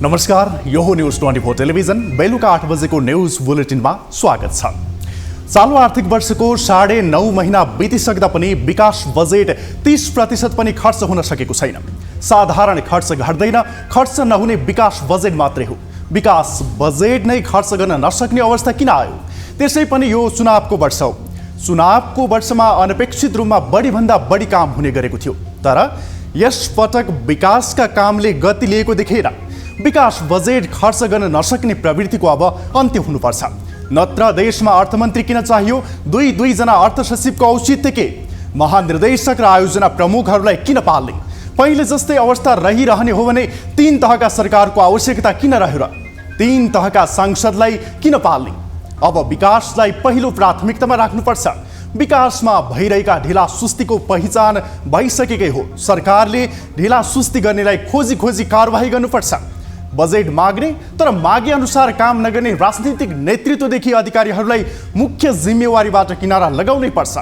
नमस्कार, यो हो न्यूज 24 टेलिभिजन। बेलुका 8 बजेको न्यूज बुलेटिनमा स्वागत छ। चालु आर्थिक वर्षको 9.5 महिना बितिसक्दा पनि विकास बजेट 30% पनि खर्च हुन सकेको छैन। साधारण खर्च घट्दैन, खर्च नहुने विकास बजेट मात्रै हो। विकास बजेट नै खर्च गर्न नसक्ने अवस्था किन आयो? त्यसै पनि यो चुनावको वर्ष हो। चुनावको वर्षमा अनपेक्षित रूपमा बढीभन्दा बढी काम हुने गरेको थियो, तर यस पटक विकासका कामले गति लिएको देखेर विकास बजेट खर्च गर्न नसक्ने प्रवृत्तिको अब अन्त्य हुनुपर्छ। नत्र देशमा अर्थमन्त्री किन चाहियो? दुई जना अर्थ सचिवको औचित्य के? महानिर्देशक र आयोजना प्रमुखहरूलाई किन पाल्ने? पहिले जस्तै अवस्था रहिरहने हो भने 3 तहका सरकारको आवश्यकता किन रह्यो र? 3 तहका सांसदलाई किन पाल्ने? अब विकासलाई पहिलो प्राथमिकतामा राख्नुपर्छ। विकासमा भइरहेका ढिला सुस्तीको पहिचान भइसकेकै हो। सरकारले ढिला सुस्ती गर्नेलाई खोजी खोजी कारबाही गर्नुपर्छ। बजेट माग्ने तर मागे अनुसार काम नगर्ने राजनीतिक नेतृत्वदेखि अधिकारीहरूलाई मुख्य जिम्मेवारीबाट किनारा लगाउनै पर्छ।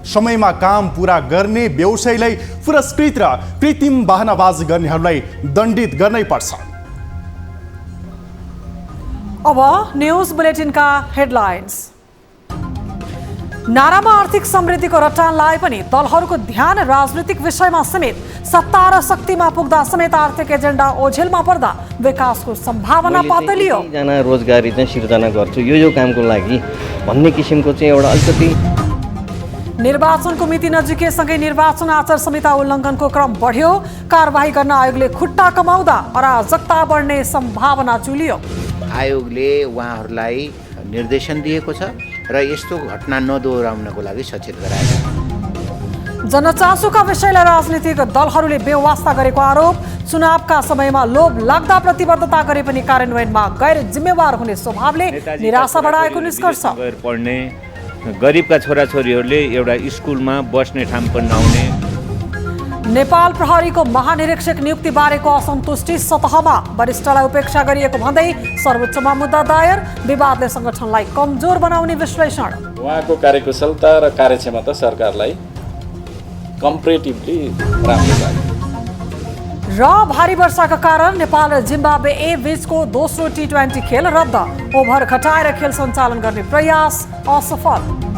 समयमा काम पूरा गर्ने व्यवसायीलाई पुरस्कृत र कृत्रिम बहानाबाजी गर्नेहरूलाई दण्डित गर्नै पर्छ। अब न्यूज बुलेटिनका हेडलाइन्स। नारामा आर्थिक समृद्धिको रटान लाए पनि दलहरूको ध्यान राजनीतिक विषयमा समेत सत्ता र शक्तिमा पुग्दा समेत आर्थिक एजेन्डा ओझेलमा पर्दा विकासको सम्भावना पातलियो। जना रोजगारी चाहिँ सिर्जना गर्छु यो कामको लागि भन्ने किसिमको चाहिँ एउटा अलिकति। निर्वाचनको मिति नजिकेसँगै निर्वाचन आचार संहिता उल्लङ्घनको क्रम बढ्यो। कारबाही गर्न आयोगले खुट्टा कमाउँदा अराजकता बढ्ने सम्भावना चुलियो। आयोगले उहाँहरूलाई निर्देशन दिएको छ र यस्तो घटना नदोहोऱ्याउनको लागि सचेत गराएको। जनचासोका विषयलाई राजनीतिक दलहरूले बेवास्ता गरेको आरोप। चुनावका समयमा लोभ लाग्दा प्रतिबद्धता गरे पनि कार्यान्वयनमा गैर जिम्मेवार हुने स्वभावले निराशा बढाएको निष्कर्ष। पढ्ने गरिबका छोराछोरीहरूले एउटा स्कुलमा बस्ने ठाउँ पनि नहुने। नेपाल प्रहरीको महानिरीक्षक नियुक्ति बारेको असन्तुष्टि सतहमा, वरिष्ठलाई उपेक्षा गरिएको भन्दै सर्वोच्चमा मुद्दा दायर। विवादले संगठनलाई कमजोर बनाउने विश्लेषण। उहाँको कार्यकुशलता र कार्यक्षमता सरकारलाई कम्पेरेटिभली राम्रो लाग्यो। र भारी वर्षाका कारण नेपाल र जिम्बाब्वे ए बीचको दोस्रो T20 खेल रद्द। ओभर घटाएर खेल सञ्चालन गर्ने प्रयास असफल।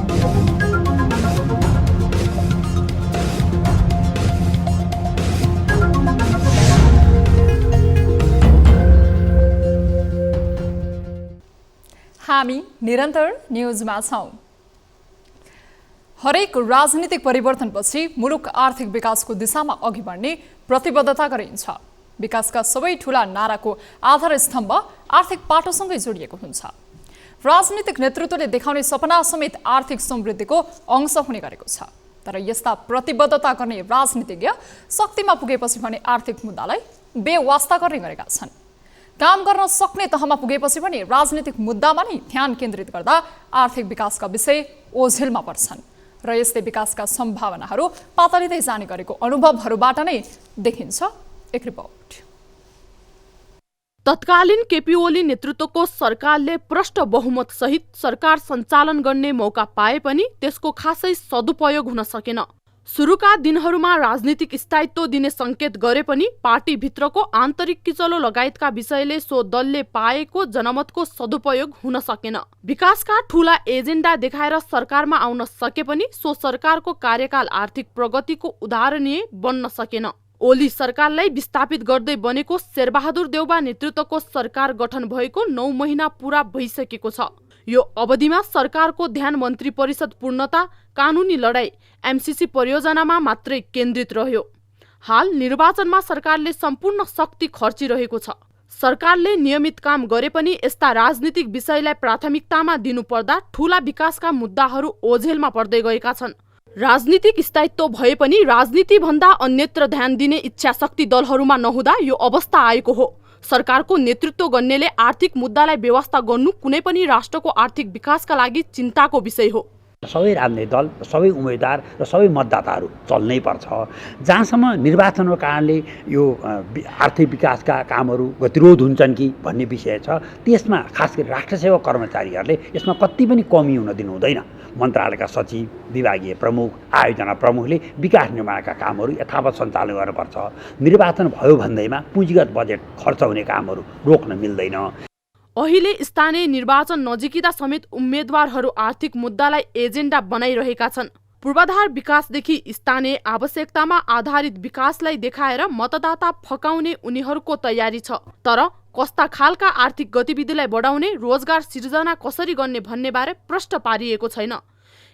हामी निरन्तर न्युजमा छौं। हरेक राजनीतिक परिवर्तनपछि मुलुक आर्थिक विकासको दिशामा अघि बढ्ने प्रतिबद्धता गरिन्छ। विकासका सबै ठूला नाराको आधार स्तम्भ आर्थिक पाटोसँगै जोडिएको हुन्छ। राजनीतिक नेतृत्वले देखाउने सपना समेत आर्थिक समृद्धिको अंश हुने गरेको छ। तर यस्ता प्रतिबद्धता गर्ने राजनीतिज्ञ शक्तिमा पुगेपछि भने आर्थिक मुद्दालाई बेवास्ता गर्ने गरेका छन्। काम गर्न सक्ने तहमा पुगेपछि पनि राजनीतिक मुद्दामा नै ध्यान केन्द्रित गर्दा आर्थिक विकासका विषय ओझेलमा पर्छन् र यस्तै विकासका सम्भावनाहरू पातलिँदै जाने गरेको अनुभवहरूबाट नै देखिन्छ। एक रिपोर्ट। तत्कालीन केपी ओली नेतृत्वको सरकारले प्रष्ट बहुमत सहित सरकार सञ्चालन गर्ने मौका पाए पनि त्यसको खासै सदुपयोग हुन सकेन। सुरुका दिनहरूमा राजनीतिक स्थायित्व दिने संकेत गरे पनि पार्टीभित्रको आन्तरिक किचलो लगायतका विषयले सो दलले पाएको जनमतको सदुपयोग हुन सकेन। विकासका ठूला एजेन्डा देखाएर सरकारमा आउन सके पनि सो सरकारको कार्यकाल आर्थिक प्रगतिको उदाहरणीय बन्न सकेन। ओली सरकारलाई विस्थापित गर्दै बनेको शेरबहादुर देउबा नेतृत्वको सरकार गठन भएको 9 महिना पूरा भइसकेको छ। यो अवधिमा सरकारको ध्यान मन्त्री परिषद पूर्णता, कानुनी लडाई, एमसीसी परियोजनामा मात्रै केन्द्रित रह्यो। हाल निर्वाचनमा सरकारले सम्पूर्ण शक्ति खर्चिरहेको छ। सरकारले नियमित काम गरे पनि यस्ता राजनीतिक विषयलाई प्राथमिकतामा दिनुपर्दा ठूला विकासका मुद्दाहरू ओझेलमा पर्दै गएका छन्। राजनीतिक स्थायित्व भए पनि राजनीति भन्दा अन्यत्र ध्यान दिने इच्छाशक्ति दलहरूमा नहुँदा यो अवस्था आएको हो। सरकारको नेतृत्व गर्नेले आर्थिक मुद्दालाई व्यवस्था गर्नु कुनै पनि राष्ट्रको आर्थिक विकासका लागि चिन्ताको विषय हो। सबै राजनीतिक दल, सबै उम्मेदवार र सबै मतदाताहरू चल्नै पर्छ। जहाँसम्म निर्वाचनको कारणले यो आर्थिक विकासका कामहरू गतिरोध हुन्छन् कि भन्ने विषय छ, त्यसमा खास गरी राष्ट्र सेवा कर्मचारीहरूले यसमा कति पनि कमी हुन दिनु हुँदैन। मन्त्रालयका सचिव, विभागीय प्रमुख, आयोजना प्रमुखले विकास निर्माणका कामहरू यथावत सञ्चालन गर्नुपर्छ। निर्वाचन भयो भन्दैमा पुँजीगत बजेट खर्च हुने कामहरू रोक्न मिल्दैन। अहिले स्थानीय निर्वाचन नजिकिँदा समेत उम्मेदवारहरू आर्थिक मुद्दालाई एजेन्डा बनाइरहेका छन्। पूर्वाधार विकासदेखि स्थानीय आवश्यकतामा आधारित विकासलाई देखाएर मतदाता फकाउने उनीहरूको तयारी छ। तर कस्ता खालका आर्थिक गतिविधिलाई बढाउने, रोजगार सिर्जना कसरी गर्ने भन्ने बारे प्रश्न पारिएको छैन।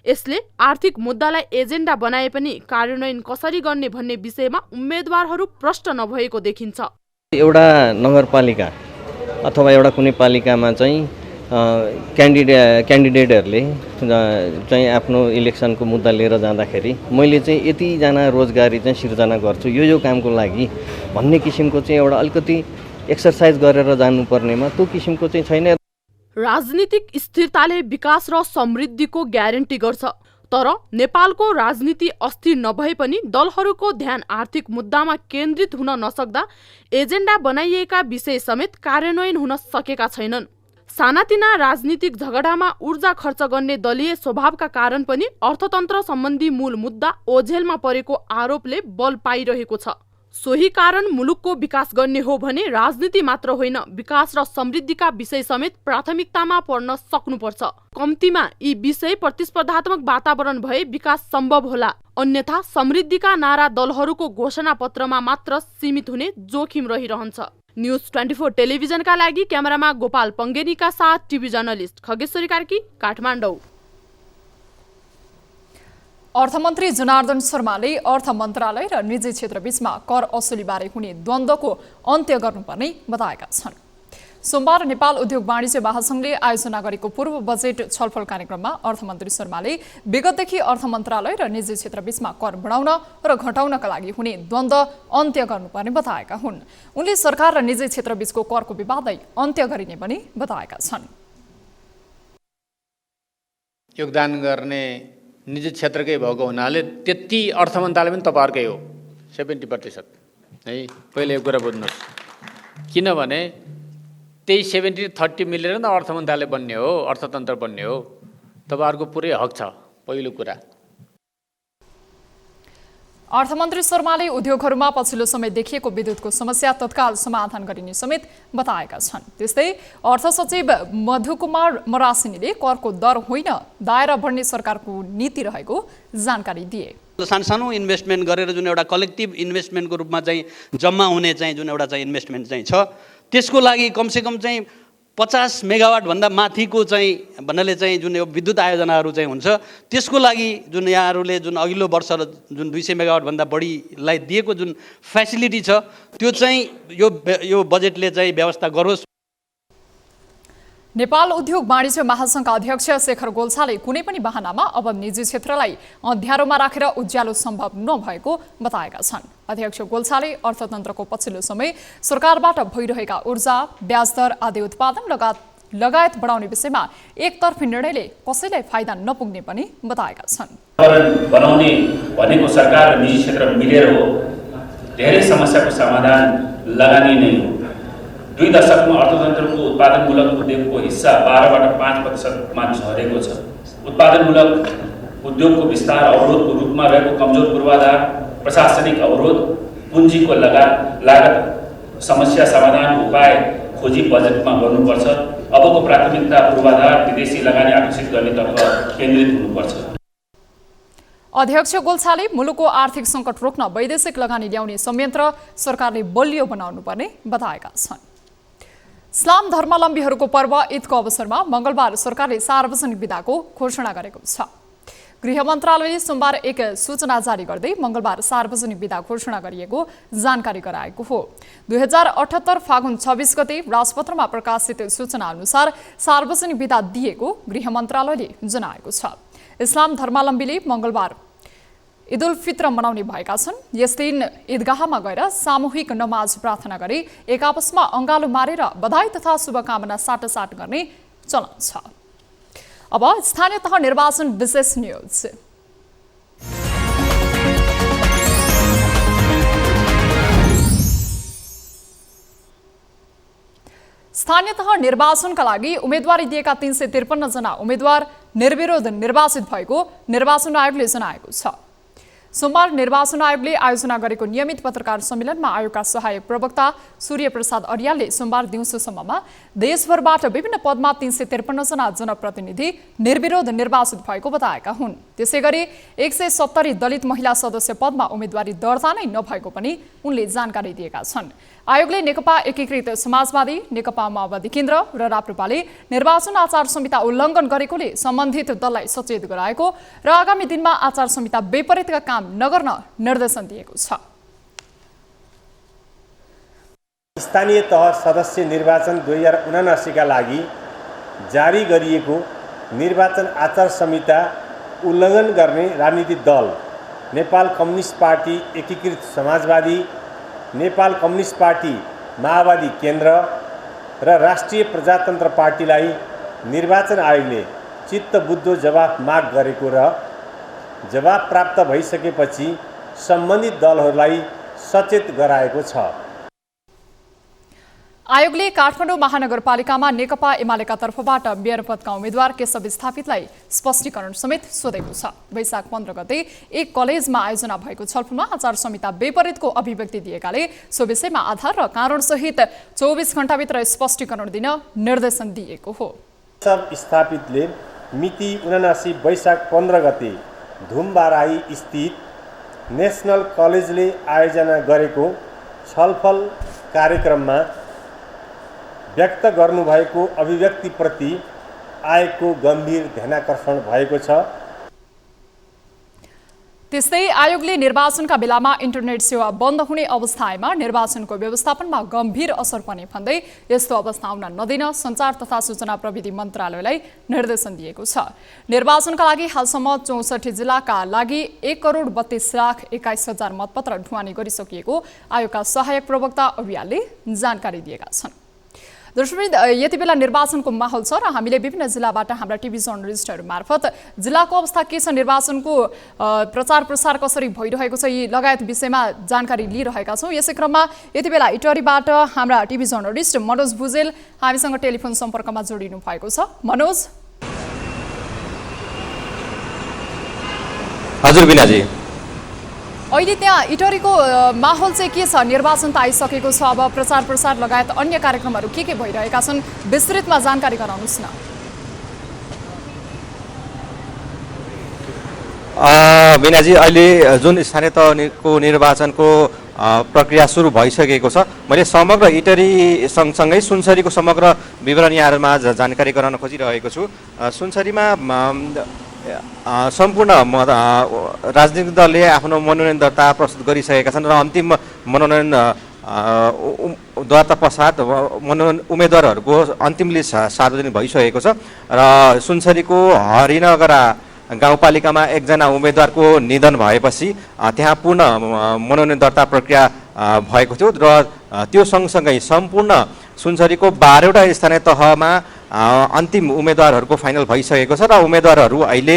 यसले आर्थिक मुद्दालाई एजेन्डा बनाए पनि कार्यान्वयन कसरी गर्ने भन्ने विषयमा उम्मेदवारहरू प्रश्न नभएको देखिन्छ। एउटा नगरपालिका अथवा एउटा कुनै पालिकामा चाहिँ क्यान्डिडेटहरूले चाहिँ आफ्नो इलेक्सनको मुद्दा लिएर जाँदाखेरि मैले चाहिँ यतिजना रोजगारी चाहिँ सिर्जना गर्छु यो कामको लागि भन्ने किसिमको चाहिँ एउटा अलिकति एक्सर्साइज गरेर जानुपर्नेमा त्यो किसिमको चाहिँ छैन। राजनीतिक स्थिरताले विकास र समृद्धिको ग्यारेन्टी गर्छ। तर नेपालको राजनीति अस्थिर नभए पनि दलहरूको ध्यान आर्थिक मुद्दामा केन्द्रित हुन नसक्दा एजेन्डा बनाइएका विषय समेत कार्यान्वयन हुन सकेका छैनन्। सानातिना राजनीतिक झगडामा ऊर्जा खर्च गर्ने दलीय स्वभावका कारण पनि अर्थतन्त्र सम्बन्धी मूल मुद्दा ओझेलमा परेको आरोपले बल पाइरहेको छ। सोही कारण मुलुकको विकास गर्ने हो भने राजनीति मात्र होइन, विकास र समृद्धिका विषय समेत प्राथमिकतामा पर्न सक्नुपर्छ। कम्तीमा यी विषय प्रतिस्पर्धात्मक वातावरण भए विकास सम्भव होला। अन्यथा समृद्धिका नारा दलहरूको घोषणा पत्रमा मात्र सीमित हुने जोखिम रहिरहन्छ। न्यूज 24 टेलिभिजनका लागि क्यामेरामा गोपाल पङ्गेनीका साथ टिभी जर्नलिस्ट खगेश्वरी कार्की, काठमाडौँ। अर्थमन्त्री जनार्दन शर्माले अर्थ मन्त्रालय र निजी क्षेत्रबीचमा कर असुलीबारे हुने द्वन्द्वको अन्त्य गर्नुपर्ने बताएका छन्। सोमबार नेपाल उद्योग वाणिज्य महासंघले आयोजना गरेको पूर्व बजेट छलफल कार्यक्रममा अर्थमन्त्री शर्माले विगतदेखि अर्थ मन्त्रालय र निजी क्षेत्रबीचमा कर बढाउन र घटाउनका लागि हुने द्वन्द्व अन्त्य गर्नुपर्ने बताएका हुन्। उनले सरकार र निजी क्षेत्रबीचको करको विवादलाई अन्त्य गरिने पनि बताएका छन्। योगदान गर्ने निजी क्षेत्रकै भएको हुनाले त्यति अर्थ मन्त्रालय पनि तपाईँहरूकै हो 70% है। पहिले यो कुरा बुझ्नुहोस्, किनभने त्यही 70-30 मिलेर न अर्थ मन्त्रालय बन्ने हो, अर्थतन्त्र बन्ने हो। तपाईँहरूको पुरै हक छ। पहिलो कुरा, अर्थमन्त्री शर्माले उद्योगहरूमा पछिल्लो समय देखिएको विद्युतको समस्या तत्काल समाधान गरिने समेत बताएका छन्। त्यस्तै अर्थ सचिव मधुकुमार मरासिनीले करको दर होइन दायरा बढ्ने सरकारको नीति रहेको जानकारी दिए। सानो इन्भेस्टमेन्ट गरेर जुन एउटा कलेक्टिभ इन्भेस्टमेन्टको रूपमा चाहिँ जम्मा हुने चाहिँ जुन एउटा चाहिँ इन्भेस्टमेन्ट चाहिँ छ, त्यसको लागि कमसेकम चाहिँ 50 मेगावाट भन्दा माथिको चाहिँ भन्नाले चाहिँ जुन यो विद्युत आयोजनाहरू चाहिँ हुन्छ, त्यसको लागि जुन यहाँहरूले जुन अघिल्लो वर्ष जुन 200 मेगावाट भन्दा बढीलाई दिएको जुन फेसिलिटी छ, त्यो चाहिँ यो बजेटले चाहिँ व्यवस्था गरोस्। नेपाल उद्योग वाणिज्य महासंघका अध्यक्ष शेखर गोल्छाले कुनै पनि बहानामा अब निजी क्षेत्रलाई अँध्यारोमा राखेर उज्यालो सम्भव नभएको बताएका छन्। अध्यक्ष गोल्छाले अर्थतन्त्रको पछिल्लो समय सरकारबाट भइरहेका ऊर्जा, ब्याज दर आदि उत्पादन लगायत बढाउने विषयमा एकतर्फी निर्णयले कसैलाई फाइदा नपुग्ने पनि बताएका छन्। बनाउने भनेको सरकार र निजी क्षेत्र मिलेर हो। धेरै समस्याको समाधान लगानी नै हो। 2 दशकमा अर्थतन्त्रको उत्पादनमूलक उद्योगको हिस्सा 12बाट 5% मा झरेको छ। उत्पादनमूलक उद्योगको विस्तार अवरोधको रूपमा रहेको कमजोर पूर्वाधार, प्रशासनिक अवरोध, पुँजीको लागत समस्या समाधान उपाय खोजी बजेटमा गर्नुपर्छ। अबको प्राथमिकता पूर्वाधार, विदेशी लगानी आकर्षित गर्नेतर्फ केन्द्रित हुनुपर्छ। अध्यक्ष गोल्छाले मुलुकको आर्थिक सङ्कट रोक्न वैदेशिक लगानी ल्याउने संयन्त्र सरकारले बलियो बनाउनुपर्ने बताएका छन्। इस्लाम धर्मावलम्बीहरूको पर्व ईदको अवसरमा मंगलबार सरकारले सार्वजनिक बिदाको घोषणा गरेको छ। गृह मन्त्रालयले सोमबार एक सूचना जारी गर्दै मङ्गलबार सार्वजनिक बिदा घोषणा गरिएको जानकारी गराएको हो। 2078 फागुन 26 गते राजपत्रमा प्रकाशित सूचना अनुसार सार्वजनिक बिदा दिएको गृह मन्त्रालयले जनाएको छ। इस्लाम धर्मावलम्बीले मङ्गलबार ईद उल फित्र मनाउने भएका छन्। यस दिन ईदगाहमा गएर सामूहिक नमाज प्रार्थना गरी एक आपसमा अङ्गालो मारेर बधाई तथा शुभकामना साटासाट गर्ने चलन छ। अब स्थानीय तह निर्वाचन विशेष न्यूज। स्थानीय तह निर्वाचनका लागि उम्मेदवारी दिएका 353 जना उम्मेदवार निर्विरोध निर्वाचित भएको निर्वाचन आयोगले जनाएको छ। सोमबार निर्वाचन आयोगले आयोजना गरेको नियमित पत्रकार सम्मेलनमा आयोगका सहायक प्रवक्ता सूर्य प्रसाद अर्यालले सोमबार दिउँसोसम्ममा देशभरबाट विभिन्न पदमा 353 जना जनप्रतिनिधि निर्विरोध निर्वाचित भएको बताएका हुन्। त्यसैगरी 170 दलित महिला सदस्य पदमा उम्मेदवारी दर्ता नै नभएको पनि उनले जानकारी दिएका छन्। आयोगले नेकपा एकीकृत समाजवादी, नेकपा माओवादी केन्द्र र राप्रपाले निर्वाचन आचार संहिता उल्लङ्घन गरेकोले सम्बन्धित दललाई सचेत गराएको र आगामी दिनमा आचार संहिता विपरीतका काम नगर्न निर्देशन दिएको छ। स्थानीय तह सदस्य निर्वाचन 2079 का लागि जारी गरिएको निर्वाचन आचार संहिता उल्लङ्घन गर्ने राजनीतिक दल नेपाल कम्युनिस्ट पार्टी एकीकृत समाजवादी, नेपाल कम्युनिस्ट पार्टी माओवादी केन्द्र र राष्ट्रिय प्रजातन्त्र पार्टीलाई निर्वाचन आयोगले चित्तबुद्धो जवाफ माग गरेको र जवाफ प्राप्त भइसकेपछि सम्बन्धित दलहरूलाई सचेत गराएको छ। आयोगले काठमाडौँ महानगरपालिकामा नेकपा एमालेका तर्फबाट मेयर पदका उम्मेद्वार केशव स्थापितलाई स्पष्टीकरण समेत सोधेको छ। वैशाख 15 गते एक कलेजमा आयोजना भएको छलफलमा आचार संहिता विपरीतको अभिव्यक्ति दिएकाले सो विषयमा आधार र कारणसहित 24 घण्टाभित्र स्पष्टीकरण दिन निर्देशन दिएको हो। केशव स्थापितले मिति 79 वैशाख 15 गते धुमबाराई स्थित नेसनल कलेजले आयोजना गरेको छलफल कार्यक्रममा व्यक्त गर्नुभएको अभिव्यक्तिप्रति आयोगको गम्भीर ध्यानाकर्षण भएको छ। त्यस्तै आयोगले निर्वाचनका बेलामा इन्टरनेट सेवा बन्द हुने अवस्था आएमा निर्वाचनको व्यवस्थापनमा गम्भीर असर पर्ने भन्दै यस्तो अवस्था आउन नदिन सञ्चार तथा सूचना प्रविधि मन्त्रालयलाई निर्देशन दिएको छ। निर्वाचनका लागि हालसम्म 64 जिल्लाका लागि 1,32,21,000 मतपत्र ढुवानी गरिसकिएको आयोगका सहायक प्रवक्ता अर्यालले जानकारी दिएका छन्। दर्शकवृन्द, यति बेला निर्वाचनको माहौल छ र हामीले विभिन्न जिल्लाबाट हाम्रा टिभी जर्नलिस्टहरू मार्फत जिल्लाको अवस्था के छ, निर्वाचनको प्रचार प्रसार कसरी भइरहेको छ, यी लगायत विषयमा जानकारी लिइरहेका छौँ। यसै क्रममा यति बेला इटहरीबाट हाम्रा टिभी जर्नलिस्ट मनोज भुजेल हामीसँग टेलिफोन सम्पर्कमा जोडिनु भएको छ। मनोज। हजुर बिनाजी, अहिले त्यहाँ इटहरीको माहौल चाहिँ के छ? निर्वाचन त आइसकेको छ, अब प्रचार प्रसार लगायत अन्य कार्यक्रमहरू के भइरहेका छन्, विस्तृतमा जानकारी गराउनुहोस् न। बिनाजी, अहिले जुन स्थानीय तहको निर्वाचनको प्रक्रिया सुरु भइसकेको छ, मैले समग्र इटहरी सँगसँगै सुनसरीको समग्र विवरण यहाँहरूमा जानकारी गराउन खोजिरहेको छु। सुनसरीमा सम्पूर्ण राजनीतिक दलले आफ्नो मनोनयन दर्ता प्रस्तुत गरिसकेका छन् र अन्तिम मनोनयन दर्ता पश्चात मनोनयन उम्मेदवारहरूको अन्तिम लिस्ट सार्वजनिक भइसकेको छ र सुनसरीको हरिनगरा गाउँपालिकामा एकजना उम्मेदवारको निधन भएपछि त्यहाँ पूर्ण मनोनयन दर्ता प्रक्रिया भएको थियो र त्यो सँगसँगै सम्पूर्ण सुनसरीको 12वटा स्थानीय तहमा अन्तिम उम्मेदवारहरूको फाइनल भइसकेको छ र उम्मेदवारहरू अहिले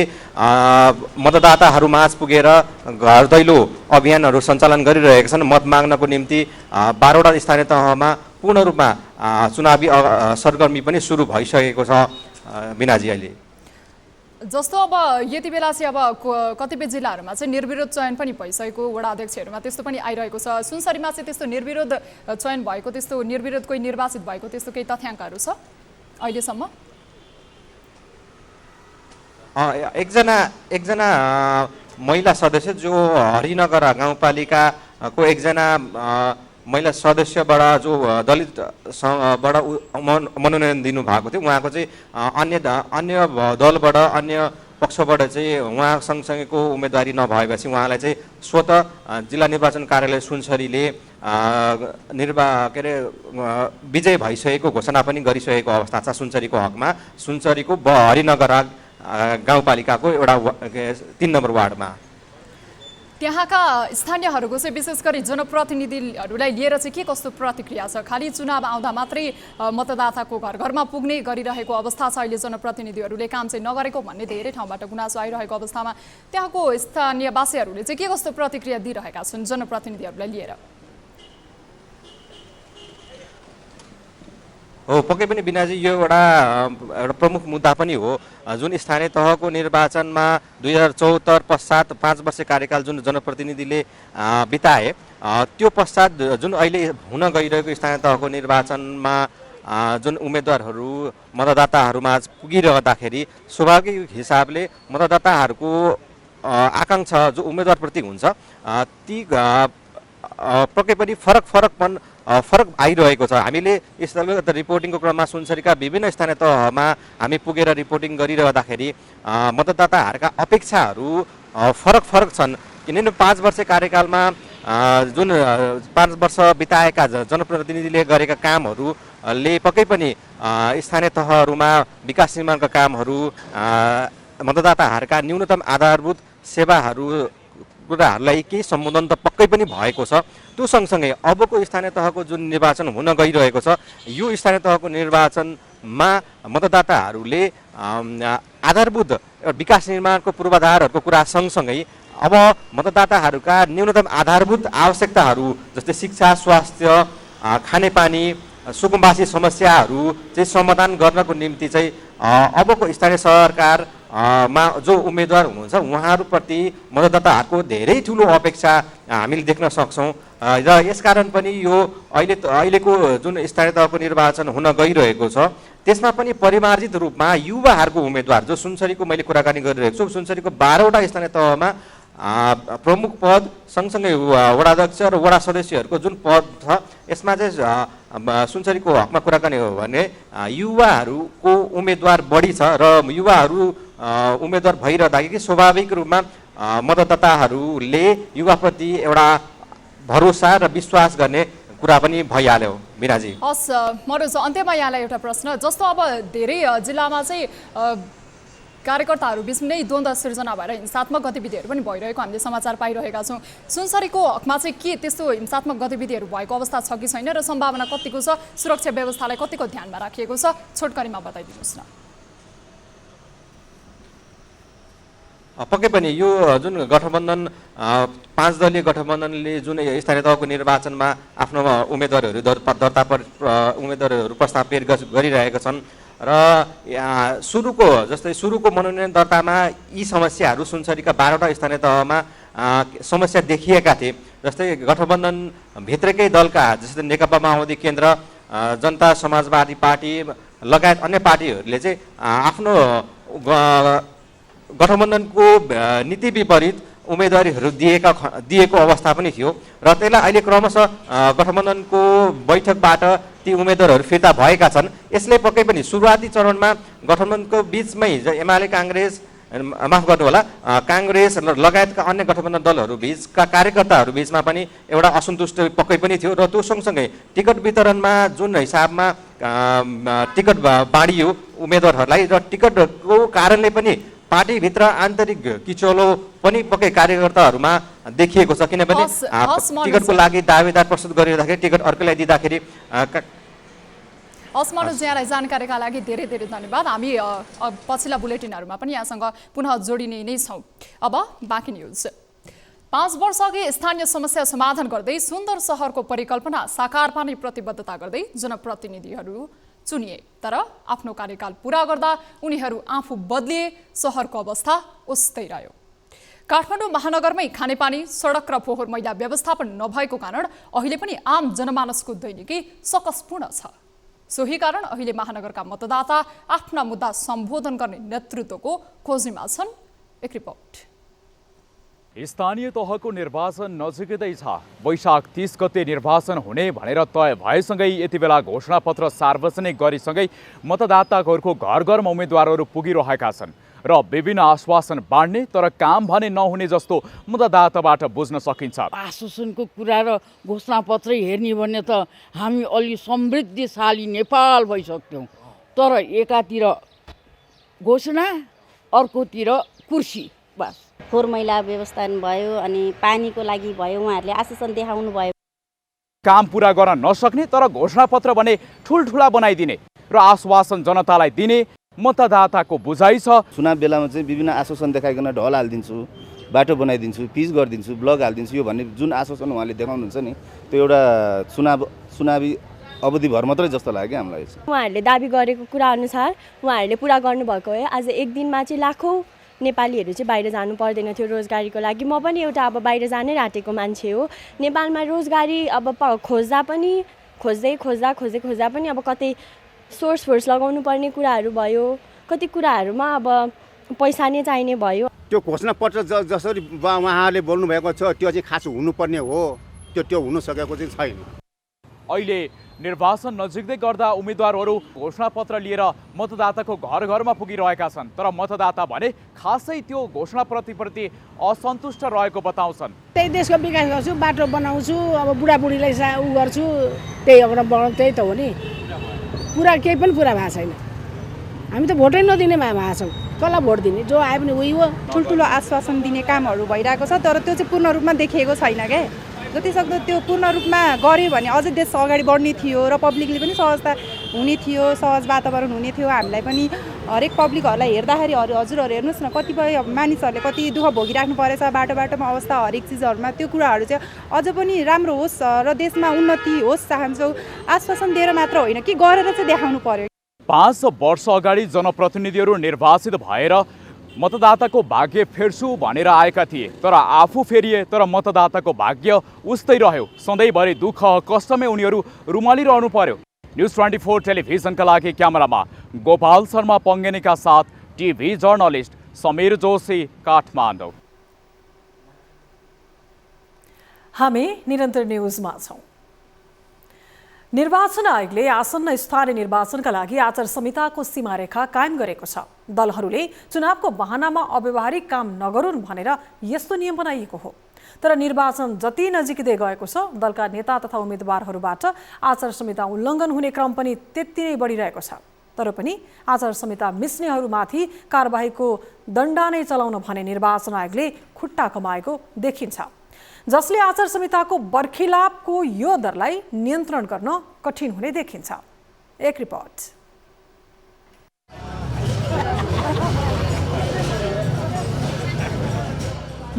मतदाताहरू माझ पुगेर घर दैलो अभियानहरू सञ्चालन गरिरहेका छन्। मत माग्नको निम्ति 12वटा स्थानीय तहमा पूर्ण रूपमा चुनावी सरगर्मी पनि सुरु भइसकेको छ बिनाजी। अहिले जस्तो अब यति बेला चाहिँ अब कतिपय जिल्लाहरूमा चाहिँ निर्विरोध चयन पनि भइसकेको, वडा अध्यक्षहरूमा त्यस्तो पनि आइरहेको छ। सुनसरीमा चाहिँ त्यस्तो निर्विरोध चयन भएको, त्यस्तो निर्विरोध कोही निर्वाचित भएको त्यस्तो केही तथ्याङ्कहरू छ अहिलेसम्म? एकजना महिला सदस्य जो हरिनगरा गाउँपालिकाको एकजना महिला सदस्यबाट जो दलितबाट मनोनयन दिनुभएको थियो, उहाँको चाहिँ अन्य दलबाट अन्य पक्षबाट चाहिँ उहाँ सँगसँगैको उम्मेदवारी नभएपछि उहाँलाई चाहिँ स्वतः जिल्ला निर्वाचन कार्यालय सुनसरीले विजय भइसकेको घोषणा पनि गरिसकेको अवस्था छ सुनसरीको हकमा। सुनसरीको हरिनगर गाउँपालिकाको एउटा 3 नम्बर वार्डमा त्यहाँका स्थानीयहरूको चाहिँ विशेष गरी जनप्रतिनिधिहरूलाई लिएर चाहिँ के कस्तो प्रतिक्रिया छ? खालि चुनाव आउँदा मात्रै मतदाताको घर घरमा पुग्ने गरिरहेको अवस्था छ, अहिले जनप्रतिनिधिहरूले काम चाहिँ नगरेको भन्ने धेरै ठाउँबाट गुनासो आइरहेको अवस्थामा त्यहाँको स्थानीयवासीहरूले चाहिँ के कस्तो प्रतिक्रिया दिइरहेका छन् जनप्रतिनिधिहरूलाई लिएर? हो, पक्कै पनि बिनाजी यो एउटा प्रमुख मुद्दा पनि हो। जुन स्थानीय तहको निर्वाचनमा 2074 पश्चात 5 वर्ष कार्यकाल जुन जनप्रतिनिधिले बिताए, त्यो पश्चात जुन अहिले हुन गइरहेको स्थानीय तहको निर्वाचनमा जुन उम्मेदवारहरू मतदाताहरूमा पुगिरहँदाखेरि स्वाभाविक हिसाबले मतदाताहरूको आकाङ्क्षा जो उम्मेदवारप्रति हुन्छ ती पक्कै पनि फरक आइरहेको छ। हामीले स्थलगत रिपोर्टिङको क्रममा सुनसरीका विभिन्न स्थानीय तहमा हामी पुगेर रिपोर्टिङ गरिरहँदाखेरि मतदाताहरूका अपेक्षाहरू फरक छन्। किनभने 5 वर्ष कार्यकालमा जुन 5 वर्ष बिताएका जनप्रतिनिधिले गरेका कामहरूले पक्कै पनि स्थानीय तहहरूमा विकास निर्माणका कामहरू, मतदाताहरूका न्यूनतम आधारभूत सेवाहरू कुराहरूलाई केही सम्बोधन त पक्कै पनि भएको छ। त्यो सँगसँगै अबको स्थानीय तहको जुन निर्वाचन हुन गइरहेको छ, यो स्थानीय तहको निर्वाचनमा मतदाताहरूले आधारभूत विकास निर्माणको पूर्वाधारहरूको कुरा सँगसँगै अब मतदाताहरूका न्यूनतम आधारभूत आवश्यकताहरू जस्तै शिक्षा, स्वास्थ्य, खानेपानी, सुकुम्बासी समस्याहरू चाहिँ समाधान गर्नको निम्ति चाहिँ अबको स्थानीय सरकार मा जो उम्मेदवार हुनुहुन्छ उहाँहरूप्रति मतदाताहरूको धेरै ठुलो अपेक्षा हामीले देख्न सक्छौँ। र यसकारण पनि यो अहिलेको जुन स्थानीय तहको निर्वाचन हुन गइरहेको छ त्यसमा पनि परिमार्जित रूपमा युवाहरूको उम्मेदवार जो सुनसरीको मैले कुराकानी गरिरहेको छु, सुनसरीको 12वटा स्थानीय तहमा प्रमुख पद सँगसँगै वडाध्यक्ष र वडा सदस्यहरूको जुन पद छ यसमा चाहिँ सुनसरीको हकमा कुराकानी हो भने युवाहरूको उम्मेदवार बढी छ र युवाहरू उम्मेदवार भइरहँदाखेरि स्वाभाविक रूपमा मतदाताहरूले युवाप्रति एउटा भरोसा र विश्वास गर्ने कुरा पनि भइहाल्यो। बिनाजी हस् मनोज, अन्त्यमा यहाँलाई एउटा प्रश्न, जस्तो अब धेरै जिल्लामा चाहिँ कार्यकर्ताहरू बिच नै द्वन्द्व सिर्जना भएर हिंसात्मक गतिविधिहरू पनि भइरहेको हामीले समाचार पाइरहेका छौँ। सुनसरीको हकमा चाहिँ के त्यस्तो हिंसात्मक गतिविधिहरू भएको अवस्था छ कि छैन र सम्भावना कतिको छ? सुरक्षा व्यवस्थालाई कतिको ध्यानमा राखिएको छ? छोटकरीमा बताइदिनुहोस् न। पक्कै पनि यो जुन गठबन्धन 5 दलीय गठबन्धनले जुन स्थानीय तहको निर्वाचनमा आफ्नो उम्मेदवारहरू प्रस्ताव पेश गरिरहेका छन् र सुरुको मनोनयन दर्तामा यी समस्याहरू सुनसरीका 12वटा स्थानीय तहमा समस्या देखिएका थिए। जस्तै गठबन्धन भित्रकै दलका जस्तै नेकपा माओवादी केन्द्र, जनता समाजवादी पार्टी लगायत अन्य पार्टीहरूले चाहिँ आफ्नो गठबन्धनको नीति विपरीत उम्मेदवारीहरू दिएको अवस्था पनि थियो र त्यसलाई अहिले क्रमशः गठबन्धनको बैठकबाट ती उम्मेदवारहरू फिर्ता भएका छन्। यसले पक्कै पनि सुरुवाती चरणमा गठबन्धनको बिचमै एमाले काङ्ग्रेस माफ गर्नुहोला काङ्ग्रेस लगायतका अन्य गठबन्धन दलहरू बिचका कार्यकर्ताहरू बिचमा पनि एउटा असन्तुष्टि पक्कै पनि थियो र त्यो सँगसँगै टिकट वितरणमा जुन हिसाबमा टिकट बाँडियो उम्मेदवारहरूलाई र टिकटको कारणले पनि पार्टीभित्र आन्तरिक किचलो पनि पक्कै कार्यकर्ताहरूमा देखिएको छ। किनभने टिकटको लागि दावेदार प्रस्तुत गरिरहँदाखेरि टिकट अर्कैलाई दिँदाखेरि हस् मनोज, यहाँलाई जानकारीका लागि धेरै धेरै धन्यवाद। हामी पछिल्ला बुलेटिनहरूमा पनि यहाँसँग पुनः जोडिने नै छौँ। अब बाँकी न्युज। 5 वर्ष अघि स्थानीय समस्या समाधान गर्दै सुन्दर सहरको परिकल्पना साकार पार्ने प्रतिबद्धता गर्दै जनप्रतिनिधिहरू चुनिए, तर आफ्नो कार्यकाल पूरा गर्दा उनीहरू आफू बदलिए, सहरको अवस्था उस्तै रह्यो। काठमाडौँ महानगरमै खानेपानी, सडक र फोहोर मैला व्यवस्थापन नभएको कारण अहिले पनि आम जनमानसको दैनिकी सकसपूर्ण छ। सोही कारण अहिले महानगरका मतदाता आफ्ना मुद्दा सम्बोधन गर्ने नेतृत्वको खोजीमा छन्। एक रिपोर्ट। स्थानीय तहको निर्वाचन नजिकै छ। वैशाख 30 गते निर्वाचन हुने भनेर तय भएसँगै यति बेला घोषणापत्र सार्वजनिक गरिसँगै मतदाताहरूको घर घरमा उम्मेदवारहरू पुगिरहेका छन्। र विभिन्न आश्वासन बाँड्ने तर काम भने नहुने जस्तो मतदाताबाट बुझ्न सकिन्छ। आश्वासनको कुरा र घोषणापत्र हेर्ने भने त हामी अलि समृद्धिशाली नेपाल भइसक्यौँ, तर एकातिर घोषणा अर्कोतिर कुर्सी बस। फोहोर मैला व्यवस्थापन भयो अनि पानीको लागि भयो, उहाँहरूले आश्वासन देखाउनु भयो। काम पुरा गर्न नसक्ने तर घोषणापत्र भने ठुल्ठुला बनाइदिने र आश्वासन जनतालाई दिने मतदाताको बुझाइ छ। चुनाव बेलामा चाहिँ विभिन्न आश्वासन देखाइकन ढल हालिदिन्छु, बाटो बनाइदिन्छु, पिच गरिदिन्छु, ब्लक हालिदिन्छु, यो भन्ने जुन आश्वासन उहाँले देखाउनुहुन्छ नि, त्यो एउटा चुनावी अवधिभर मात्रै जस्तो लाग्यो क्या हामीलाई। उहाँहरूले दाबी गरेको कुरा अनुसार उहाँहरूले पुरा गर्नुभएको हो। आज एक दिनमा चाहिँ लाखौँ नेपालीहरू चाहिँ बाहिर जानु पर्दैन थियो रोजगारीको लागि। म पनि एउटा अब बाहिर जानै राटेको मान्छे हो। नेपालमा रोजगारी अब खोज्दा पनि अब कतै सोर्स लगाउनु पर्ने कुराहरू भयो, कति कुराहरूमा अब पैसा नै चाहिने भयो। त्यो घोषणापत्र जसरी उहाँहरूले बोल्नुभएको छ त्यो चाहिँ खास हुनुपर्ने हो, त्यो हुन सकेको चाहिँ छैन। अहिले निर्वाचन नजिक्दै गर्दा उम्मेदवारहरू घोषणापत्र लिएर मतदाताको घर घरमा पुगिरहेका छन्, तर मतदाता भने खासै त्यो घोषणापत्रप्रति असन्तुष्ट रहेको बताउँछन्। त्यही देशको विकास गर्छु, बाटो बनाउँछु, अब बुढाबुढीलाई उ गर्छु, त्यही अब त्यही त हो नि। पुरा केही पनि पुरा भएको छैन। हामी त भोटै नदिने भएको छौँ, कसलाई भोट दिने? जो आयो भने उही हो। ठुल्ठुलो आश्वासन दिने कामहरू भइरहेको छ, तर त्यो चाहिँ पूर्ण रूपमा देखिएको छैन क्या। जतिसक्दो त्यो पूर्ण रूपमा गऱ्यो भने अझै देश अगाडि बढ्ने थियो र पब्लिकले पनि सहजता हुने थियो, सहज वातावरण हुने थियो। हामीलाई पनि हरेक पब्लिकहरूलाई हेर्दाखेरि हजुरहरू हेर्नुहोस् न, कतिपय मानिसहरूले कति दुःख भोगिराख्नु परेछ बाटोमा अवस्था, हरेक चिजहरूमा। त्यो कुराहरू चाहिँ अझ पनि राम्रो होस् र देशमा उन्नति होस् चाहन्छौँ। आश्वासन दिएर मात्र होइन कि गरेर चाहिँ देखाउनु पर्यो। 5 वर्ष अगाडि जनप्रतिनिधिहरू निर्वाचित भएर मतदाताको भाग्य फेर्छु भनेर आएका थिए, तर आफू फेरिए तर मतदाताको भाग्य उस्तै रह्यो। सधैँभरि दुःख कष्टमै उनीहरू रुमालिरहनु पर्यो। न्युज 24 टेलिभिजनका लागि क्यामेरामा गोपाल शर्मा पङ्गेनीका साथ टिभी जर्नलिस्ट समीर जोशी, काठमाडौँ। हामी निरन्तर न्युजमा छौँ। निर्वाचन आयोगले आसन्न स्थानीय निर्वाचनका लागि आचार संहिताको सीमारेखा कायम गरेको छ। दलहरूले चुनावको बहानामा अव्यावहारिक काम नगरून् भनेर यस्तो नियम बनाइएको हो। तर निर्वाचन जति नजिकै गएको छ, दलका नेता तथा उम्मेदवारहरूबाट आचार संहिता उल्लङ्घन हुने क्रम पनि त्यति नै बढिरहेको छ। तर पनि आचार संहिता मिच्नेहरूमाथि कारबाहीको दण्ड नै चलाउन भने निर्वाचन आयोगले खुट्टा कमाएको देखिन्छ, जसले आचार संहिताको बर्खिलापको यो दरलाई नियन्त्रण गर्न कठिन हुने देखिन्छ। एक रिपोर्ट।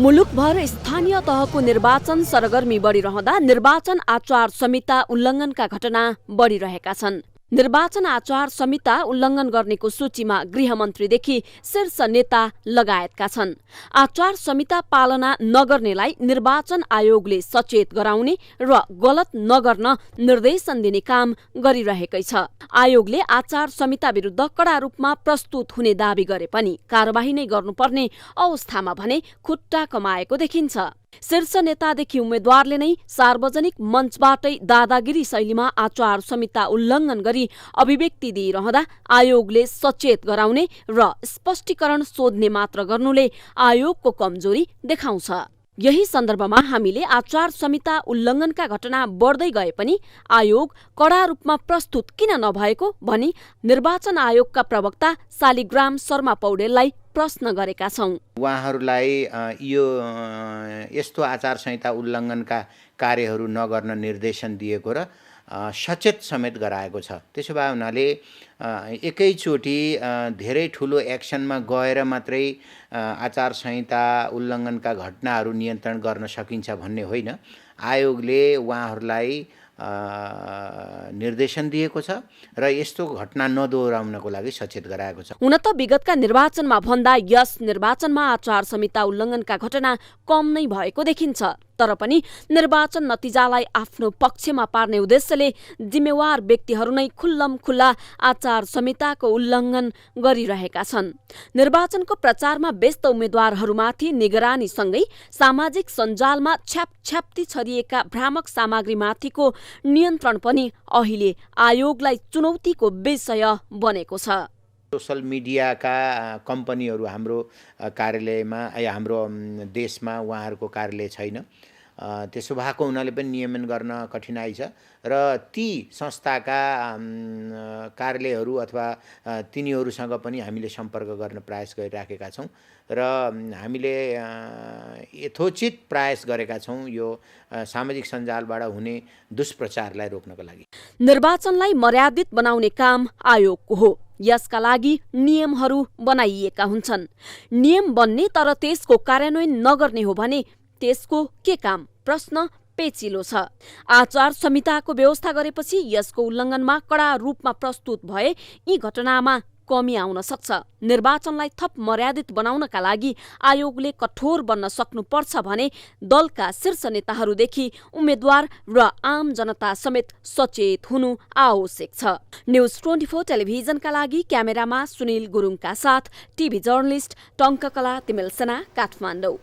मुलुकभर स्थानीय तहको निर्वाचन सरगर्मी बढिरहँदा निर्वाचन आचार संहिता उल्लङ्घनका घटना बढिरहेका छन्। निर्वाचन आचार संहिता उल्लङ्घन गर्नेको सूचीमा गृहमन्त्रीदेखि शीर्ष नेता लगायतका छन्। आचार संहिता पालना नगर्नेलाई निर्वाचन आयोगले सचेत गराउने र गलत नगर्न निर्देशन दिने काम गरिरहेकै छ। आयोगले आचार संहिता विरुद्ध कडा रूपमा प्रस्तुत हुने दावी गरे पनि कारबाही नै गर्नुपर्ने अवस्थामा भने खुट्टा कमाएको देखिन्छ। शीर्ष नेतादेखि उम्मेद्वारले नै सार्वजनिक मञ्चबाटै दादागिरी शैलीमा आचार संहिता उल्लङ्घन गरी अभिव्यक्ति दिइरहँदा आयोगले सचेत गराउने र स्पष्टीकरण सोध्ने मात्र गर्नुले आयोगको कमजोरी देखाउँछ। यही सन्दर्भमा हामीले आचार संहिता उल्लङ्घनका घटना बढ्दै गए पनि आयोग कडा रूपमा प्रस्तुत किन नभएको भनी निर्वाचन आयोगका प्रवक्ता शालिग्राम शर्मा पौडेललाई प्रश्न गरेका छौं। उहाँहरूलाई यो यस्तो आचार संहिता उल्लङ्घनका कार्यहरू नगर्न निर्देशन दिएको र सचेत समेत गराएको छ। त्यसो भए हुनाले एकैचोटि धेरै ठुलो एक्सनमा गएर मात्रै आचार संहिता उल्लङ्घनका घटनाहरू नियन्त्रण गर्न सकिन्छ भन्ने होइन। आयोगले उहाँहरूलाई निर्देशन दिएको छ र यस्तो घटना नदोहोऱ्याउनको लागि सचेत गराएको छ। हुन त विगतका निर्वाचनमा भन्दा यस निर्वाचनमा आचार संहिता उल्लङ्घनका घटना कम नै भएको देखिन्छ। तर पनि निर्वाचन नतिजालाई आफ्नो पक्षमा पार्ने उद्देश्यले जिम्मेवार व्यक्तिहरू नै खुल्लम खुल्ला आचार संहिताको उल्लङ्घन गरिरहेका छन्। निर्वाचनको प्रचारमा व्यस्त उम्मेद्वारहरूमाथि निगरानीसँगै सामाजिक सञ्जालमा छ्यापछ्याप्ती छरिएका भ्रामक सामग्रीमाथिको नियन्त्रण पनि अहिले आयोगलाई चुनौतीको विषय बनेको छ। सोसल मिडियाका कम्पनीहरू हाम्रो कार्यालयमा या हाम्रो देशमा उहाँहरूको कार्यालय छैन। त्यसो भएको हुनाले पनि नियमन गर्न कठिनाइ छ र ती संस्थाका कार्यालयहरू अथवा तिनीहरूसँग पनि हामीले सम्पर्क गर्न प्रयास गरिराखेका छौँ र हामीले यथोचित प्रयास गरेका छौँ यो सामाजिक सञ्जालबाट हुने दुष्प्रचारलाई रोक्नको लागि। निर्वाचनलाई मर्यादित बनाउने काम आयोगको हो। यसका लागि नियमहरू बनाइएका हुन्छन्। नियम बन्ने तर त्यसको कार्यान्वयन नगर्ने हो भने त्यसको के काम? प्रश्न पेचिलो छ। आचार संहिताको व्यवस्था गरेपछि यसको उल्लङ्घनमा कडा रूपमा प्रस्तुत भए यी घटनामा कमी आउन सक्छ। निर्वाचनलाई थप मर्यादित बनाउनका लागि आयोगले कठोर बन्न सक्नुपर्छ भने दलका शीर्ष नेताहरूदेखि उम्मेद्वार र आम जनता समेत सचेत हुनु आवश्यक छ। न्युज 24 टेलिभिजनका लागि क्यामेरामा सुनिल गुरुङका साथ टिभी जर्नलिस्ट टङ्ककला तिमेलसेना, काठमाडौँ।